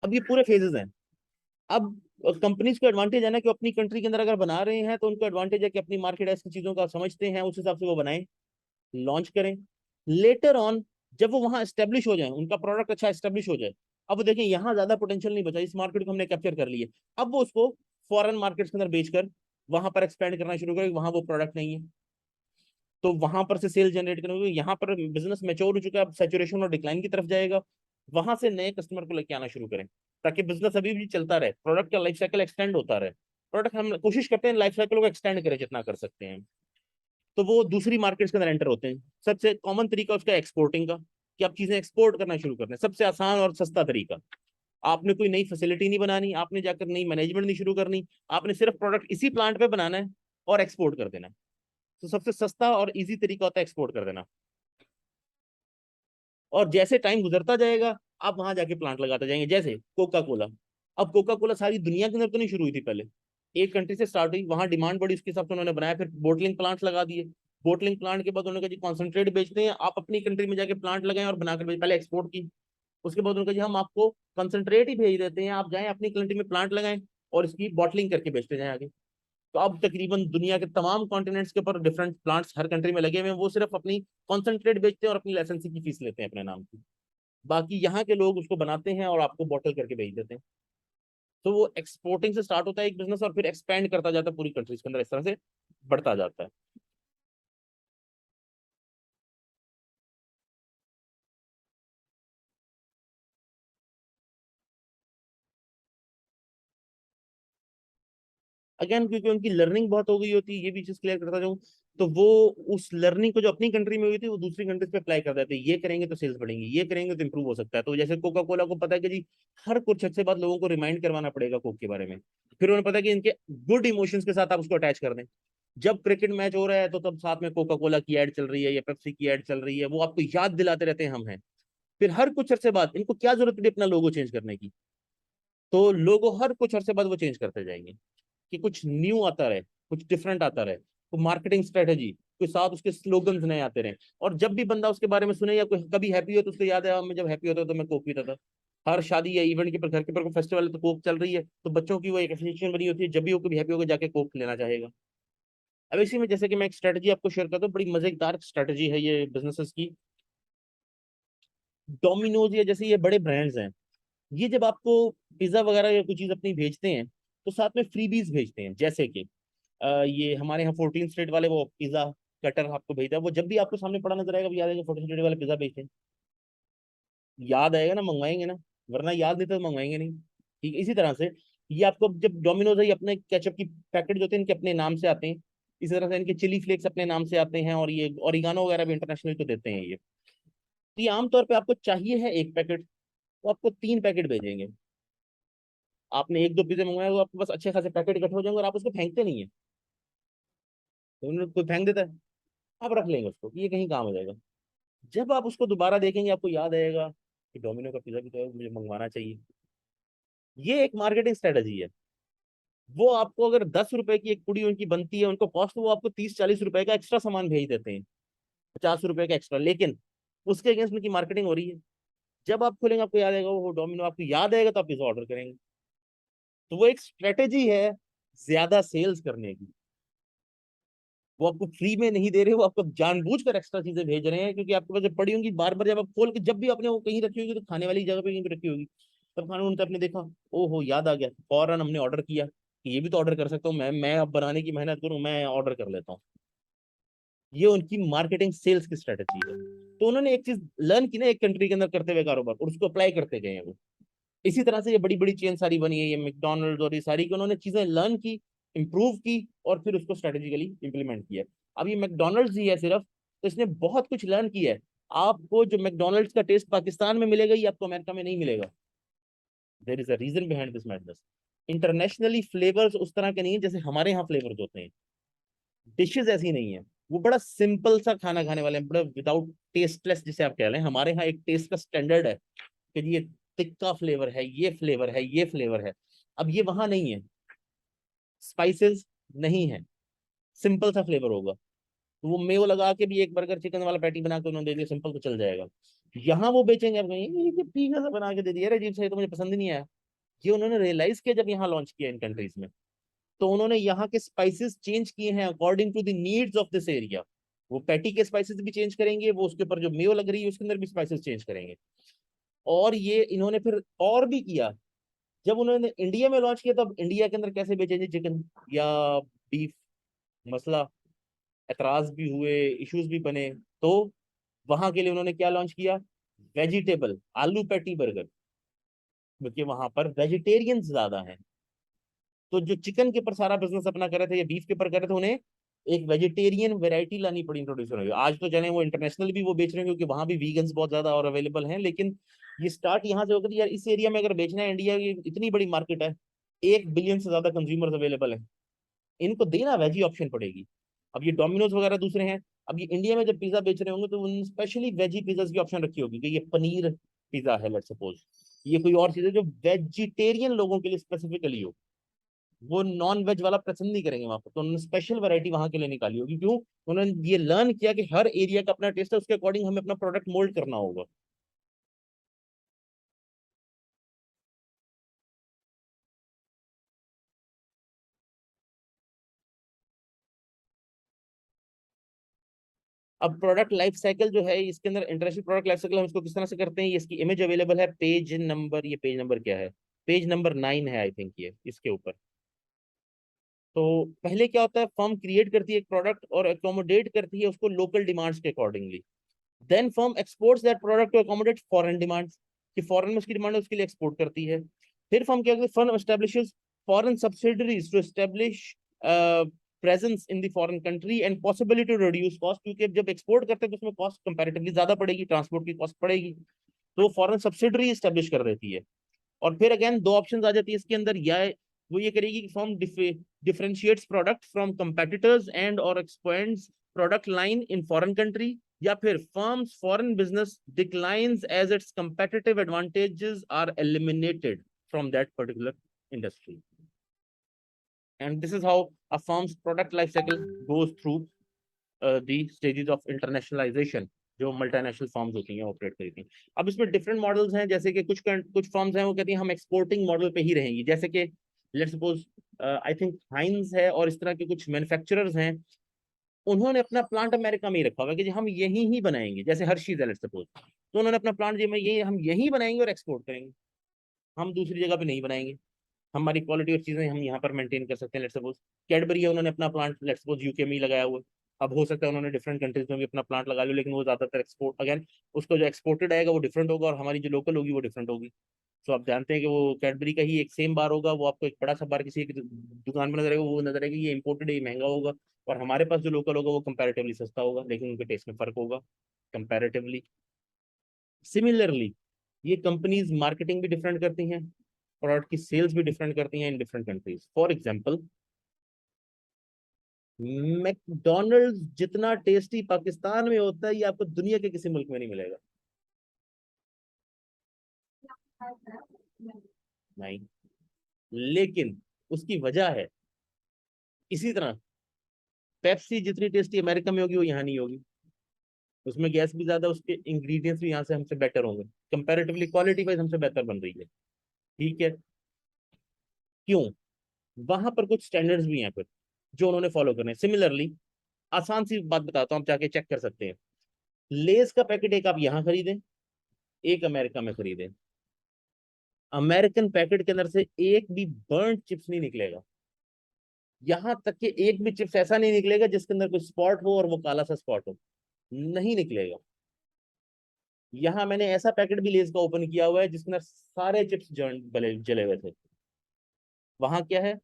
अब ये पूरे फेजेस हैं। अब कंपनीज को एडवांटेज है ना कि अपनी कंट्री के अंदर अगर बना रहे हैं तो उनको एडवांटेज है कि अपनी मार्केट ऐसी चीजों का समझते हैं, उस हिसाब से वो बनाएं, लॉन्च करें। लेटर ऑन जब वो वहां एस्टेब्लिश हो जाए, उनका प्रोडक्ट अच्छा एस्टेब्लिश हो जाए, अब वो देखें यहाँ ज्यादा पोटेंशियल नहीं बचा, इस मार्केट को हमने कैप्चर कर लिया, अब वो उसको फॉरेन मार्केट्स के अंदर बेचकर वहां पर एक्सपेंड करना शुरू करें, वहां वो प्रोडक्ट नहीं है, तो वहां पर से सेल जनरेट करेंगे, यहाँ पर बिजनेस मैच्योर हो चुका है, अब सैचुरेशन और डिक्लाइन की तरफ जाएगा, वहां से नए कस्टमर को लेके आना शुरू करें, ताकि बिजनेस अभी भी चलता रहे, प्रोडक्ट का लाइफ साइकिल एक्सटेंड होता रहे। प्रोडक्ट हम कोशिश करते हैं लाइफ साइकिल को एक्सटेंड करें जितना कर सकते हैं, तो वो दूसरी मार्केट्स के अंदर एंटर होते हैं। सबसे कॉमन तरीका उसका एक्सपोर्टिंग का, कि आप चीजें एक्सपोर्ट करना शुरू करते हैं, सबसे आसान और सस्ता तरीका। आपने कोई नई फैसिलिटी नहीं बनानी, आपने जाकर नई मैनेजमेंट नहीं शुरू करनी, आपने सिर्फ प्रोडक्ट इसी प्लांट पे बनाना है और एक्सपोर्ट कर देना है। तो सबसे सस्ता और इजी तरीका होता है एक्सपोर्ट कर देना। और जैसे टाइम गुजरता जाएगा, आप वहां जाके प्लांट लगाते जाएंगे, जैसे कोका कोला। अब कोका कोला सारी दुनिया के अंदर तो नहीं शुरू हुई थी, पहले एक कंट्री से स्टार्ट हुई, वहां डिमांड बढ़ी, उसके हिसाब से उन्होंने बनाया, फिर बोटलिंग प्लांट लगा दिए। बोटलिंग प्लांट के बाद उन्होंने कहा जी कॉन्सेंट्रेट बेचते हैं, आप अपनी कंट्री में जाके प्लांट लगाएं और बनाकर पहले एक्सपोर्ट की। उसके बाद उन्होंने कहा जी हम आपको कंसंट्रेट ही भेज देते हैं, आप जाएं अपनी कंट्री में प्लांट लगाएं और इसकी बॉटलिंग करके बेचते जाएं आगे। तो अब तकरीबन दुनिया के तमाम कॉन्टिनेंट्स के ऊपर डिफरेंट प्लांट्स हर कंट्री में लगे हुए हैं, वो सिर्फ अपनी कॉन्सेंट्रेट बेचते हैं और अपनी लाइसेंसिंग की फीस लेते हैं अपने नाम की। बाकी यहाँ के लोग उसको बनाते हैं और आपको बॉटल करके भेज देते हैं। तो वो एक्सपोर्टिंग से स्टार्ट होता है एक बिजनेस और फिर एक्सपेंड करता जाता है पूरी कंट्रीज के अंदर, इस तरह से बढ़ता जाता है। अगेन क्योंकि उनकी लर्निंग बहुत हो गई होती है, ये भी चीज क्लियर करता जाऊँ, तो वो उस लर्निंग को जो अपनी कंट्री में हुई थी वो दूसरी कंट्रीज पे अप्लाई कर देते हैं, ये करेंगे तो सेल्स बढ़ेंगे, ये करेंगे तो इंप्रूव हो सकता है। तो जैसे कोका कोला को पता है कि जी हर कुछ अच्छे बाद लोगों को रिमाइंड करवाना पड़ेगा कोक के बारे में, फिर उन्हें पता है कि इनके गुड इमोशंस के साथ आप उसको अटैच कर दें। जब क्रिकेट मैच हो रहा है तो तब साथ में कोका कोला की एड चल रही है या पेप्सी की एड चल रही है, वो आपको याद दिलाते रहते हैं हम हैं। फिर हर कुछ अरसे बाद इनको क्या जरूरत पड़ी अपना लोगो चेंज करने की, तो लोगो हर कुछ अरसे बाद वो चेंज करते जाएंगे, कि कुछ न्यू आता रहे, कुछ डिफरेंट आता रहे, तो मार्केटिंग स्ट्रेटेजी के साथ उसके स्लोगन्स नए आते रहे। और जब भी बंदा उसके बारे में सुने या कोई कभी हैप्पी हो तो उसको याद है, "हाँ, मैं जब हैप्पी होता था तो मैं कोक पीता था।" हर शादी या इवेंट के पर घर के पर फेस्टिवल है तो कोक चल रही है, तो बच्चों की वो एक एसोसिएशन बनी होती है, जब भी वो कभी हैप्पी होकर जाके कोक लेना चाहेगा। अब इसी में जैसे कि मैं एक स्ट्रेटजी आपको शेयर करता हूँ, बड़ी मजेदार स्ट्रेटजी है ये बिजनेसेस की। डोमिनोज या जैसे ये बड़े ब्रांड्स हैं, ये जब आपको पिज्जा वगैरह या कोई चीज अपनी भेजते हैं तो साथ में फ्रीबीज भेजते हैं, जैसे कि ये हमारे यहाँ 14 स्ट्रीट वाले वो पिज्जा कटर आपको भेजता है, वो जब भी आपको सामने पड़ा नजर आएगा, वो याद आएगा 14 स्ट्रीट वाले पिज्जा भेजते हैं, याद आएगा ना, मंगवाएंगे ना, वरना याद नहीं तो मंगवाएंगे नहीं। ठीक है, इसी तरह से ये आपको जब डोमिनोज है, ये अपने केचप की पैकेट जो होते हैं इनके अपने नाम से आते हैं, इसी तरह से इनके चिली फ्लेक्स अपने नाम से आते हैं, और ये ओरिगानो वगैरह भी इंटरनेशनल को देते हैं ये। तो ये आमतौर पे आपको चाहिए है एक पैकेट, तो आपको 3 पैकेट भेजेंगे। आपने एक दो पिज्जे मंगवाए तो आपके पास अच्छे खासे पैकेट इकट्ठे हो जाएंगे और आप उसको फेंकते नहीं है, तो उन्हें कोई फेंक देता है, आप रख लेंगे उसको कि ये कहीं काम हो जाएगा। जब आप उसको दोबारा देखेंगे आपको याद आएगा कि डोमिनो का पिज्जा भी तो है, मुझे मंगवाना चाहिए। ये एक मार्केटिंग स्ट्रेटजी है। वो आपको अगर 10 रुपए की एक पुड़ी उनकी बनती है, उनको कॉस्ट, वो आपको 30-40 रुपए का एक्स्ट्रा सामान भेज देते हैं, 50 रुपए का एक्स्ट्रा, लेकिन उसके अगेंस्ट उनकी मार्केटिंग हो रही है। जब आप खोलेंगे आपको याद आएगा वो डोमिनो, आपको याद आएगा तो आप पिज्जा ऑर्डर करेंगे। तो वो एक स्ट्रेटेजी है ज्यादा सेल्स करने की। वो आपको फ्री में नहीं दे रहे, वो आपको जानबूझकर एक्स्ट्रा चीजें भेज रहे हैं, क्योंकि आपके पास जब पड़ी होंगी बार बार, जब आप खोल के, जब भी आपने वो कहीं रखी होगी तो खाने वाली जगह पे कहीं पे रखी होगी, तब खाने उन्होंने आपने देखा, ओहो याद आ गया, फौरन हमने ऑर्डर किया कि ये भी तो ऑर्डर कर सकता हूँ मैं अब बनाने की मेहनत करूँ, मैं ऑर्डर कर लेता हूँ। ये उनकी मार्केटिंग सेल्स की स्ट्रेटेजी है। तो उन्होंने एक चीज लर्न की ना एक कंट्री के अंदर करते हुए कारोबार, और उसको अप्लाई करते गए हैं वो। इसी तरह से ये बड़ी बड़ी चेन सारी बनी है, ये मैकडोनल्ड्स और ये सारी की, उन्होंने चीजें लर्न की, इंप्रूव की, और फिर उसको स्ट्रेटेजिकली इंप्लीमेंट किया। अब ये मैकडोनल्ड्स ही है सिर्फ, तो इसने बहुत कुछ लर्न किया है। आपको जो मैकडोनल्ड्स का टेस्ट पाकिस्तान में मिलेगा, ये आपको अमेरिका में नहीं मिलेगा। There is a reason behind this madness. Internationally flavours उस तरह के नहीं है जैसे हमारे यहाँ फ्लेवर्स होते हैं, डिशेज ऐसी नहीं है, वो बड़ा सिंपल सा खाना खाने वाले हैं, बड़ा विदाउट टेस्टलेस जिसे आप कह रहे हैं। हमारे यहाँ एक टेस्ट का स्टैंडर्ड है कि ये तिक्का फ्लेवर है, ये फ्लेवर है, ये फ्लेवर है। अब ये वहां नहीं है, स्पाइसेस नहीं है, सिंपल सा फ्लेवर होगा। तो वो मेयो लगा के भी एक बर्गर चिकन वाला पैटी बना के उन्होंने दे दिया, सिंपल तो चल जाएगा। यहाँ वो बेचेंगे, आप कहेंगे ये तीखा सा बना के दे दिया, अरे अजीब सा, ये तो मुझे पसंद ही नहीं आया। ये उन्होंने रियलाइज किया जब यहाँ लॉन्च किया इन कंट्रीज में, तो उन्होंने यहाँ के स्पाइसेस चेंज किए हैं according to the needs of this area. वो पैटी के स्पाइसेस भी चेंज करेंगे, वो उसके ऊपर जो मेयो लग रही है उसके अंदर भी स्पाइसेस चेंज करेंगे। और ये इन्होंने फिर और भी किया, जब उन्होंने इंडिया में लॉन्च किया तब इंडिया के अंदर कैसे बेचेंगे चिकन या बीफ, मसला एतराज भी हुए, इश्यूज भी बने। तो वहां के लिए उन्होंने क्या लॉन्च किया, वेजिटेबल आलू पैटी बर्गर, क्योंकि वहां पर वेजिटेरियंस ज्यादा हैं। तो जो चिकन के ऊपर सारा बिजनेस अपना कर रहे थे या बीफ के ऊपर कर रहे थे, उन्हें एक वेजिटेरियन वैरायटी लानी पड़ी, इंट्रोड्यूस होने। आज तो जाने वो इंटरनेशनल भी वो बेच रहे हैं, क्योंकि वहां भी वीगन्स बहुत ज्यादा और अवेलेबल हैं। लेकिन ये स्टार्ट यहाँ से होकर, यार इस एरिया में अगर बेचना है, इंडिया की इतनी बड़ी मार्केट है, 1 बिलियन से ज्यादा कंज्यूमर्स अवेलेबल है, इनको देना वेजी ऑप्शन पड़ेगी। अब ये डोमिनोज वगैरह दूसरे हैं, अब ये इंडिया में जब पिज्जा बेच रहे होंगे तो उन स्पेशली वेजी पिज्जा की ऑप्शन रखी होगी कि ये पनीर पिज्जा है, लेट्स सपोज, ये कोई और चीज है जो वेजिटेरियन लोगों के लिए स्पेसिफिकली हो, वो नॉन वेज वाला पसंद नहीं करेंगे वहां पर, तो उन्होंने स्पेशल वैरायटी वहां के लिए निकाली होगी। क्यों? उन्होंने ये लर्न किया कि हर एरिया का अपना टेस्ट है, उसके अकॉर्डिंग हमें अपना प्रोडक्ट मोल्ड करना होगा। अब प्रोडक्ट लाइफ साइकिल जो है इसके अंदर, इंटरनेशनल प्रोडक्ट लाइफ साइकिल हम इसको किस तरह से करते हैं, ये इसकी इमेज अवेलेबल है, पेज नंबर, ये पेज नंबर क्या है, पेज नंबर 9 है आई थिंक, ये इसके ऊपर। तो पहले क्या होता है, फर्म क्रिएट करती है एक प्रोडक्ट और अकोमोडेट करती है उसको लोकल डिमांड्स के accordingly. Then firm exports that product to accommodate foreign demands, कि फॉरेन में उसकी डिमांड है उसके लिए एक्सपोर्ट करती है। फिर फर्म क्या करती है, firm establishes foreign subsidiaries to establish presence in the foreign country and possibility to reduce cost, क्योंकि जब एक्सपोर्ट करते हैं तो उसमें कॉस्ट कंपैरेटिवली ज्यादा पड़ेगी, ट्रांसपोर्ट की कॉस्ट पड़ेगी, तो फॉरेन सब्सिडरी एस्टेब्लिश कर देती है। और फिर अगेन दो ऑप्शंस आ जाती है इसके अंदर, या वो ये करेगी कि firm differentiates product from competitors and और expands product line in foreign country, या फिर firms foreign business declines as its competitive advantages are eliminated from that particular industry. And this is how a firm's product life cycle goes through the stages of internationalization, जो multinational firms होती हैं operate करती हैं। अब इसमें different models हैं, जैसे कि कुछ फर्म्स हैं वो कहती हैं हम एक्सपोर्टिंग मॉडल पे ही रहेंगी, जैसे कि लेट्स सपोज आई थिंक हाइंस है और इस तरह के कुछ मैन्युफैक्चरर्स हैं, उन्होंने अपना प्लांट अमेरिका में ही रखा हुआ है कि जी हम यहीं ही बनाएंगे, जैसे हर्शीज है लेट्स सपोज, तो उन्होंने अपना प्लांट जी मैं ये हम यहीं बनाएंगे और एक्सपोर्ट करेंगे, हम दूसरी जगह पे नहीं बनाएंगे, हमारी क्वालिटी और चीजें हम यहाँ पर मेंटेन कर सकते हैं। लेट्स सपोज कैडबरी है, उन्होंने अपना प्लांट लेट्स सपोज यूके में ही लगाया हुआ है। अब हो सकता है उन्होंने डिफरेंट कंट्रीज में भी अपना प्लांट लगा लिया, लेकिन वो ज्यादातर एक्सपोर्ट, अगेन उसको जो एक्सपोर्टेड आएगा वो डिफरेंट होगा और हमारी जो लोकल होगी वो डिफरेंट होगी। सो आप जानते हैं कि वो कैडबरी का ही एक सेम बार होगा, वो आपको एक बड़ा सा बार किसी एक दुकान में नजर आएगा, वो नजर आएगा ये इंपोर्टेड है, ये महंगा होगा, और हमारे पास जो लोकल होगा वो कंपैरेटिवली सस्ता होगा, लेकिन उनके टेस्ट में फर्क होगा कंपैरेटिवली। सिमिलरली ये कंपनीज मार्केटिंग भी डिफरेंट करती हैं, प्रोडक्ट की सेल्स भी डिफरेंट करती हैं in different countries. For example McDonald's जितना टेस्टी पाकिस्तान में होता है, ये आपको दुनिया के किसी मुल्क में नहीं मिलेगा, नहीं। लेकिन उसकी वजह है, इसी तरह पेप्सी जितनी टेस्टी अमेरिका में होगी वो यहाँ नहीं होगी, उसमें गैस भी ज्यादा, उसके इंग्रेडिएंट्स भी यहाँ से हमसे बेटर होंगे, कंपैरेटिवली क्वालिटी वाइज हमसे बेहतर बन रही है। ठीक है, क्यों? वहां पर कुछ स्टैंडर्ड्स भी हैं फिर जो उन्होंने फॉलो करने। सिमिलरली आसान सी बात बताता हूँ, आप जाके चेक कर सकते हैं, लेस का पैकेट एक आप यहाँ खरीदें, एक अमेरिका में खरीदें, अमेरिकन पैकेट के अंदर से एक भी बर्न्ड चिप्स नहीं निकलेगा, यहां तक कि एक भी चिप्स ऐसा नहीं निकलेगा जिसके अंदर कोई स्पॉट हो और वो काला सा स्पॉट हो, नहीं निकलेगा। यहाँ मैंने ऐसा पैकेट भी लेस का ओपन किया हुआ है जिसके अंदर सारे चिप्स जले हुए थे। वहां क्या है,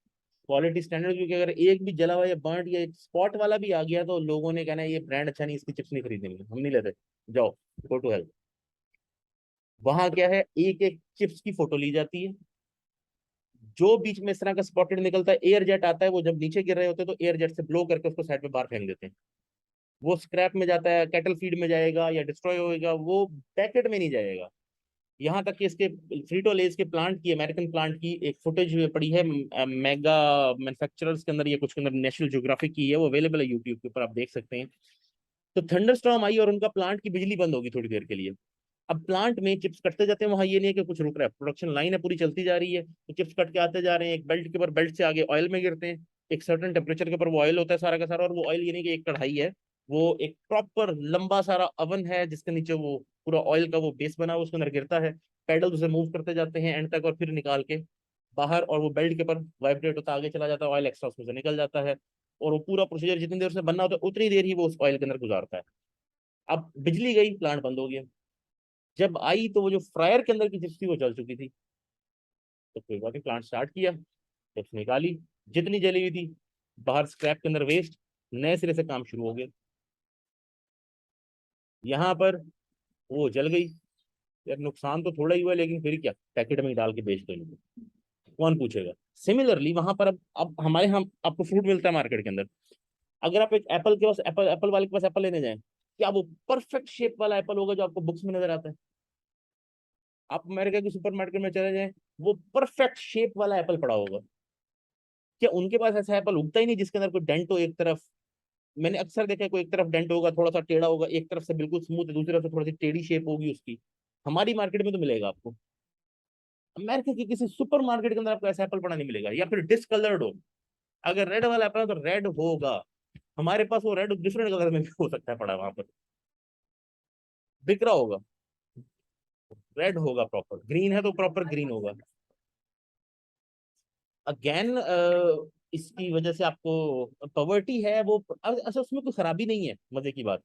क्वालिटी स्टैंडर्ड, क्योंकि अगर एक भी जला हुआ या बर्न्ड या एक स्पॉट वाला भी आ गया तो लोगों ने कहना है ये ब्रांड अच्छा नहीं, इसकी चिप्स नहीं खरीदेंगे, हम नहीं लेते, जाओ गो टू हेल्प। वहां क्या है, एक एक चिप्स की फोटो ली जाती है, जो बीच में इस तरह का स्पॉटेड निकलता है, एयर जेट आता है, वो जब नीचे गिर रहे होते हैं तो एयर जेट से ब्लो करके उसको साइड पे बाहर फेंक देते हैं, वो स्क्रैप में जाता है, कैटल फीड में जाएगा या डिस्ट्रॉय होएगा, वो पैकेट में नहीं जाएगा। यहाँ तक कि इसके फ्रीटो लेज के प्लांट की, अमेरिकन प्लांट की एक फुटेज पड़ी है मेगा मैन्युफैक्चरर्स के अंदर, ये कुछ के अंदर नेशनल ज्योग्राफिक की है, वो अवेलेबल है यूट्यूब के ऊपर, आप देख सकते हैं। तो थंडरस्टॉर्म आई और उनका प्लांट की बिजली बंद होगी थोड़ी देर के लिए। अब प्लांट में चिप्स कटते जाते हैं, वहां ये नहीं है कि कुछ रुक रहा है, प्रोडक्शन लाइन है पूरी चलती जा रही है, तो चिप्स कट के आते जा रहे हैं, एक बेल्ट के ऊपर, बेल्ट से आगे ऑयल में गिरते हैं, एक सर्टेन टेम्परेचर के ऊपर वो ऑयल होता है सारा का सारा, और वो ऑयल ये नहीं कि एक कढ़ाई है, वो एक प्रॉपर लंबा सारा ओवन है जिसके नीचे वो पूरा ऑयल का वो बेस बना हुआ उसके अंदर गिरता है, पेडल उसे मूव करते जाते हैं एंड तक और फिर निकाल के बाहर, और वो बेल्ट के ऊपर वाइब्रेट होता आगे चला जाता है, ऑयल एक्स्ट्रा उसमें से निकल जाता है, और वो पूरा प्रोसीजर जितनी देर से बनना होता है उतनी देर ही वो उस ऑयल के अंदर गुजारता है। अब बिजली गई, प्लांट बंद हो गया। जब आई तो वो जो फ्रायर के अंदर की चिप्स थी वो जल चुकी थी। तो कोई बात नहीं, प्लांट स्टार्ट किया, चिप्स निकाली, जितनी जली हुई थी बाहर स्क्रैप के अंदर वेस्ट, नए सिरे से काम शुरू हो गया। यहाँ पर वो जल गई, यार नुकसान तो थोड़ा ही हुआ लेकिन फिर क्या, पैकेट में ही डाल के बेच दो इनको, कौन पूछेगा। सिमिलरली वहां पर अब हमारे यहाँ आपको फ्रूट मिलता है मार्केट के अंदर, अगर आप एक एप्पल के पास एप्पल एप्पल वाले के पास एप्पल लेने जाएं, क्या वो परफेक्ट शेप वाला एप्पल होगा जो आपको बुक्स में नजर आता है? आप अमेरिका की सुपरमार्केट में चले जाएं, वो परफेक्ट शेप वाला एप्पल पड़ा होगा। क्या उनके पास ऐसा एप्पल उगता ही नहीं जिसके अंदर कोई डेंट हो एक तरफ? मैंने अक्सर देखा है कोई एक तरफ डेंट होगा, थोड़ा सा टेढ़ा होगा, एक तरफ से बिल्कुल स्मूथ है, दूसरी तरफ से थोड़ी सी टेढ़ी शेप होगी उसकी। हमारी मार्केट में तो मिलेगा आपको, अमेरिका की किसी सुपर मार्केट के अंदर आपको ऐसा एप्पल पड़ा नहीं मिलेगा, या फिर डिसकलर्ड हो। अगर रेड वाला एप्पल है तो रेड होगा, हमारे पास वो रेड डिफरेंट कलर में भी हो सकता है पड़ा वहां पर, बिक रहा होगा, रेड होगा प्रॉपर, ग्रीन है तो प्रॉपर ग्रीन होगा। अगेन इसकी वजह से आपको पॉवर्टी है वो, अच्छा उसमें कोई खराबी नहीं है, मजे की बात।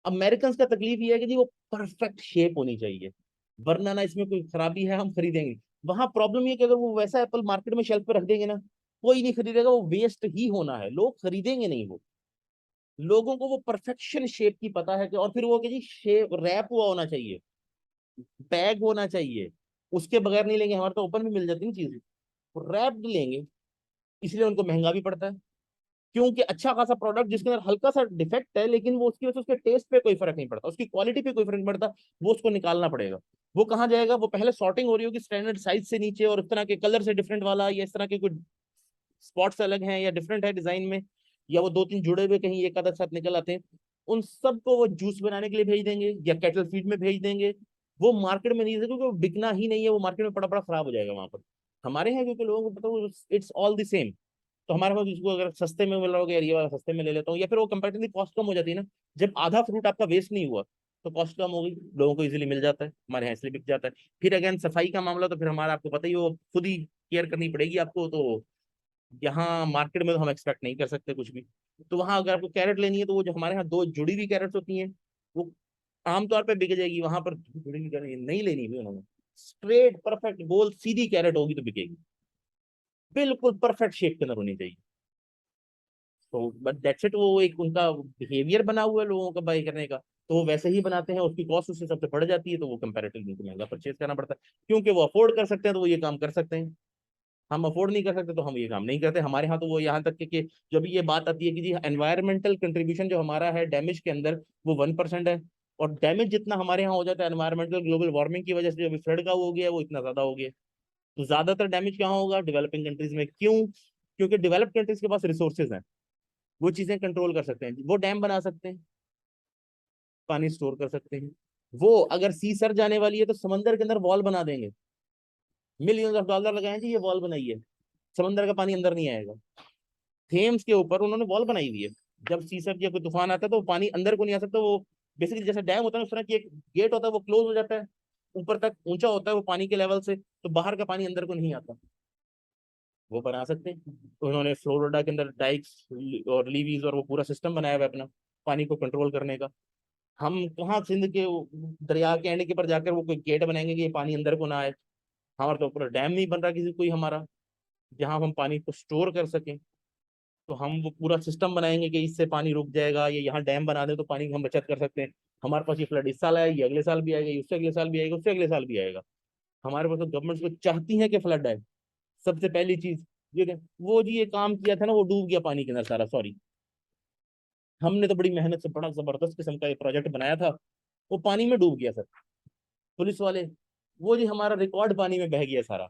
अमेरिकन का तकलीफ ये है कि जी वो परफेक्ट शेप होनी चाहिए, वरना ना इसमें कोई खराबी है हम खरीदेंगे। वहां प्रॉब्लम ये कि अगर वो वैसा एप्पल मार्केट में शेल्फ पे रख देंगे ना, कोई नहीं खरीदेगा, वो वेस्ट ही होना है, लोग खरीदेंगे नहीं वो। लोगों को वो परफेक्शन शेप की पता है कि, और फिर वो कि जी शेप रैप हुआ होना चाहिए, बैग होना चाहिए, उसके बगैर नहीं लेंगे। हमारे तो ओपन भी मिल जाती है चीज, रैप्ड लेंगे, इसलिए उनको महंगा भी पड़ता है। क्योंकि अच्छा खासा प्रोडक्ट जिसके अंदर हल्का सा डिफेक्ट है लेकिन वो उसकी वजह से उसके टेस्ट पे कोई फर्क नहीं पड़ता, उसकी क्वालिटी पे कोई फर्क नहीं पड़ता, वो उसको निकालना पड़ेगा। वो कहाँ जाएगा, वो पहले सॉर्टिंग हो रही होगी स्टैंडर्ड साइज से नीचे, और इस तरह के कलर से डिफरेंट वाला, या इस तरह के कोई स्पॉट्स अलग हैं या डिफरेंट है डिजाइन में, या वो दो तीन जुड़े हुए कहीं एक आधा साथ निकल आते हैं, उन सबको वो जूस बनाने के लिए भेज देंगे या कैटल फीड में भेज देंगे। वो मार्केट में नहीं, क्योंकि वो बिकना ही नहीं है, वो मार्केट में पड़ा पड़ा खराब हो जाएगा वहां पर। हमारे यहाँ क्योंकि लोगों को पता, इट्स ऑल द सेम, तो हमारे पास इसको अगर सस्ते में मिल रहा होगा यार ये वाला सस्ते में ले लेता हूँ, या फिर वो कंपेरेटिवली कॉस्ट कम हो जाती है ना, जब आधा फ्रूट आपका वेस्ट नहीं हुआ तो कॉस्ट कम हो गई, लोगों को इजीली मिल जाता है, हमारे यहाँ इसलिए बिक जाता है। फिर अगेन सफाई का मामला तो फिर हमारा आपको पता ही, वो खुद ही केयर करनी पड़ेगी आपको, तो यहाँ मार्केट में तो हम एक्सपेक्ट नहीं कर सकते कुछ भी। तो वहां अगर आपको कैरेट लेनी है तो वो जो हमारे यहाँ दो जुड़ी हुई कैरेट्स होती हैं वो आमतौर पे बिक जाएगी, वहां पर जुड़ी हुई कैरेट नहीं लेनी भी उन्होंने, स्ट्रेट परफेक्ट गोल सीधी कैरेट होगी तो बिकेगी, बिल्कुल परफेक्ट शेप के अंदर होनी चाहिए। तो बट दैट्स इट, वो एक उनका बिहेवियर बना हुआ है लोगों का बाई करने का, तो वो वैसे ही बनाते हैं, उसकी कॉस्ट उससे सबसे बढ़ जाती है, तो वो कंपैरेटिवली उनको महंगा परचेज करना पड़ता है। क्योंकि वो अफोर्ड कर सकते हैं तो वो ये काम कर सकते हैं, हम अफोर्ड नहीं कर सकते तो हम ये काम नहीं करते। हमारे यहाँ तो वो यहाँ तक कि जब ये बात आती है कि जी एनवायरमेंटल कंट्रीब्यूशन जो हमारा है डैमेज के अंदर, वो 1% है, और डैमेज जितना हमारे यहाँ हो जाता है एनवायरमेंटल ग्लोबल वार्मिंग की वजह से, जो अभी फ्लड का वो हो गया है वो इतना ज्यादा हो गया है। तो ज्यादातर डैमेज कहाँ होगा, डेवलपिंग कंट्रीज में। क्यों? क्योंकि डेवलप्ड कंट्रीज के पास रिसोर्सेज हैं, वो चीजें कंट्रोल कर सकते हैं, वो डैम बना सकते हैं, पानी स्टोर कर सकते हैं। वो अगर सी सर जाने वाली है तो समंदर के अंदर वॉल बना देंगे, मिलियंस ऑफ डॉलर लगाए जी ये वॉल बनाई है, समंदर का पानी अंदर नहीं आएगा। थेम्स के ऊपर उन्होंने वॉल बनाई हुई है, जब सीसर या कोई तूफान आता है तो पानी अंदर को नहीं आ सकता, वो बेसिकली जैसे डैम होता है उस तरह की एक गेट होता है, वो क्लोज हो जाता है, ऊपर तक ऊंचा होता है वो पानी के लेवल से, तो बाहर का पानी अंदर को नहीं आता। वो बना सकते हैं, तो उन्होंने फ्लोरिडा के अंदर डाइक्स और लीवीज और वो पूरा सिस्टम बनाया हुआ है अपना पानी को कंट्रोल करने का। हम कहाँ सिंध के दरिया के एंड के पर जाकर वो कोई गेट बनाएंगे कि ये पानी अंदर को ना आए? हमारा तो पूरा डैम नहीं बन रहा किसी कोई हमारा, जहाँ हम पानी को स्टोर कर सकें। तो हम वो पूरा सिस्टम बनाएंगे कि इससे पानी रुक जाएगा, ये यहाँ डैम बना दे तो पानी की हम बचत कर सकते हैं। हमारे पास ये फ्लड इस साल आया, ये अगले साल भी आएगा, ये उससे अगले साल भी आएगा, उससे अगले साल भी आएगा। हमारे पास तो गवर्नमेंट को चाहती है कि फ्लड आए, सबसे पहली चीज ये वो जी ये काम किया था ना वो डूब गया पानी के अंदर सारा, सॉरी, हमने तो बड़ी मेहनत से बड़ा जबरदस्त किस्म का ये प्रोजेक्ट बनाया था, वो पानी में डूब गया सर। पुलिस वाले, वो जी हमारा रिकॉर्ड पानी में बह गया सारा,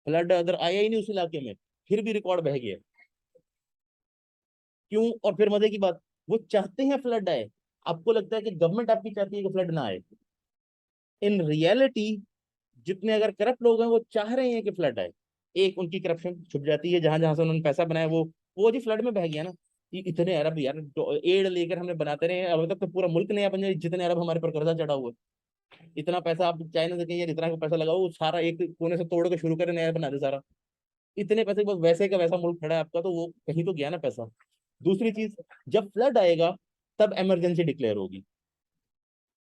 फ्लड अगर आया ही नहीं उस इलाके में, फिर भी रिकॉर्ड बह गया। क्यों? और फिर मजे की बात, वो चाहते हैं फ्लड आए, आपको लगता है कि गवर्नमेंट आपकी चाहती है कि फ्लड ना आए, इन रियलिटी जितने अगर करप्ट लोग हैं वो चाह रहे हैं कि फ्लड आए। एक उनकी करप्शन छुप जाती है, जहां जहां से उन्होंने पैसा बनाया वो जी फ्लड में बह गया ना, इतने अरब यार एड लेकर हमने बनाते रहे, अब तक तो पूरा मुल्क नया बन जाए, जितने अरब हमारे पर कर्जा चढ़ा हुआ है। इतना पैसा आप चाइना से कहीं यार, इतना का पैसा लगाओ, वो सारा एक कोने से तोड़ के शुरू करे, नया बना दे सारा। इतने पैसे बस वैसे का वैसा मुल्क खड़ा है आपका, तो वो कहीं तो गया ना पैसा। दूसरी चीज, जब फ्लड आएगा तब इमरजेंसी डिक्लेयर होगी।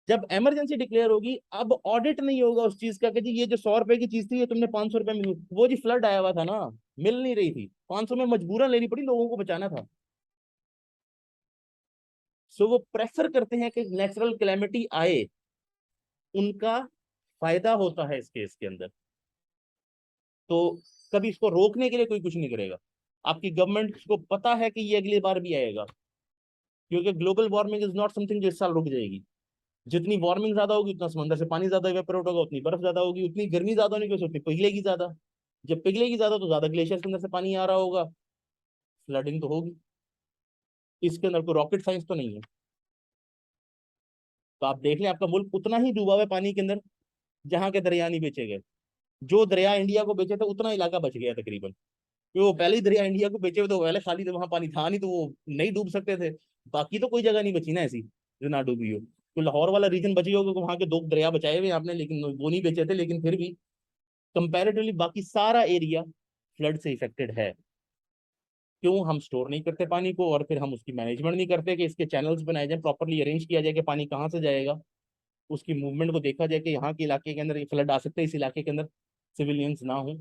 जब इमरजेंसी डिक्लेयर होगी, अब ऑडिट नहीं होगा उस चीज का कि जी ये जो 100 रुपए की चीज थी ये तुमने 500 रुपए में, वो जी फ्लड आया हुआ था ना, मिल नहीं रही थी, 500 में मजबूरन लेनी पड़ी, लोगों को बचाना था। सो वो प्रेफर करते हैं कि नेचुरल कैलेमिटी आए, उनका फायदा होता है इस केस के अंदर। तो कभी इसको रोकने के लिए कोई कुछ नहीं करेगा। आपकी गवर्नमेंट को पता है कि ये अगली बार भी आएगा, क्योंकि global warming is not something जो इस साल रुक जाएगी। जितनी वार्मिंग ज्यादा होगी उतना समंदर से पानी ज्यादा इवेपोरेट होगा, उतनी बर्फ ज्यादा होगी, उतनी गर्मी ज्यादा होने की वजह से उतनी पिघलेगी ज्यादा। जब पिघलेगी ज्यादा तो ज्यादा ग्लेशियर के अंदर से पानी आ रहा होगा, फ्लडिंग तो होगी। इसके अंदर कोई रॉकेट साइंस तो नहीं है। तो आप देख लें, आपका मुल्क उतना ही डूबा हुआ है पानी के अंदर जहां के दरिया नहीं बेचे गए। जो दरिया इंडिया को बेचे थे उतना इलाका बच गया तकरीबन, क्योंकि वो पहले ही दरिया इंडिया को बेचे हुए, तो पहले खाली थे, वहां पानी था नहीं, तो वो नहीं डूब सकते थे। बाकी तो कोई जगह नहीं बची ना ऐसी जो ना डूबी हो। तो लाहौर वाला रीजन बची होगा, वहां के 2 दरिया बचाए हुए आपने, लेकिन वो नहीं बेचे थे, लेकिन फिर भी कंपैरेटिवली बाकी सारा एरिया फ्लड से इफेक्टेड है। क्यों? हम स्टोर नहीं करते पानी को, और फिर हम उसकी मैनेजमेंट नहीं करते कि इसके चैनल्स बनाए जाए, प्रॉपरली अरेंज किया जाए कि पानी कहाँ से जाएगा, उसकी मूवमेंट को देखा जाए कि यहाँ के इलाके के अंदर फ्लड आ सकते हैं, इस इलाके के अंदर सिविलियंस ना हो।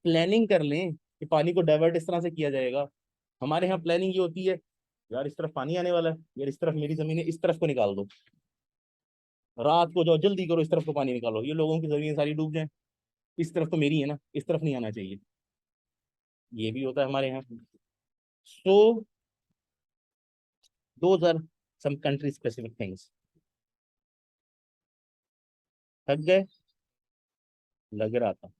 प्लानिंग कर लें कि पानी को डाइवर्ट इस तरह से किया जाएगा। हमारे यहाँ प्लानिंग ये होती है, यार इस तरफ पानी आने वाला है, यार इस तरफ मेरी जमीन है, इस तरफ को निकाल दो, रात को जाओ जल्दी करो, इस तरफ को पानी निकालो, ये लोगों की जमीन सारी डूब जाए, इस तरफ तो मेरी है ना, इस तरफ नहीं आना चाहिए। ये भी होता है हमारे यहाँ। So those are some country specific things. थक गए? लग रहा था।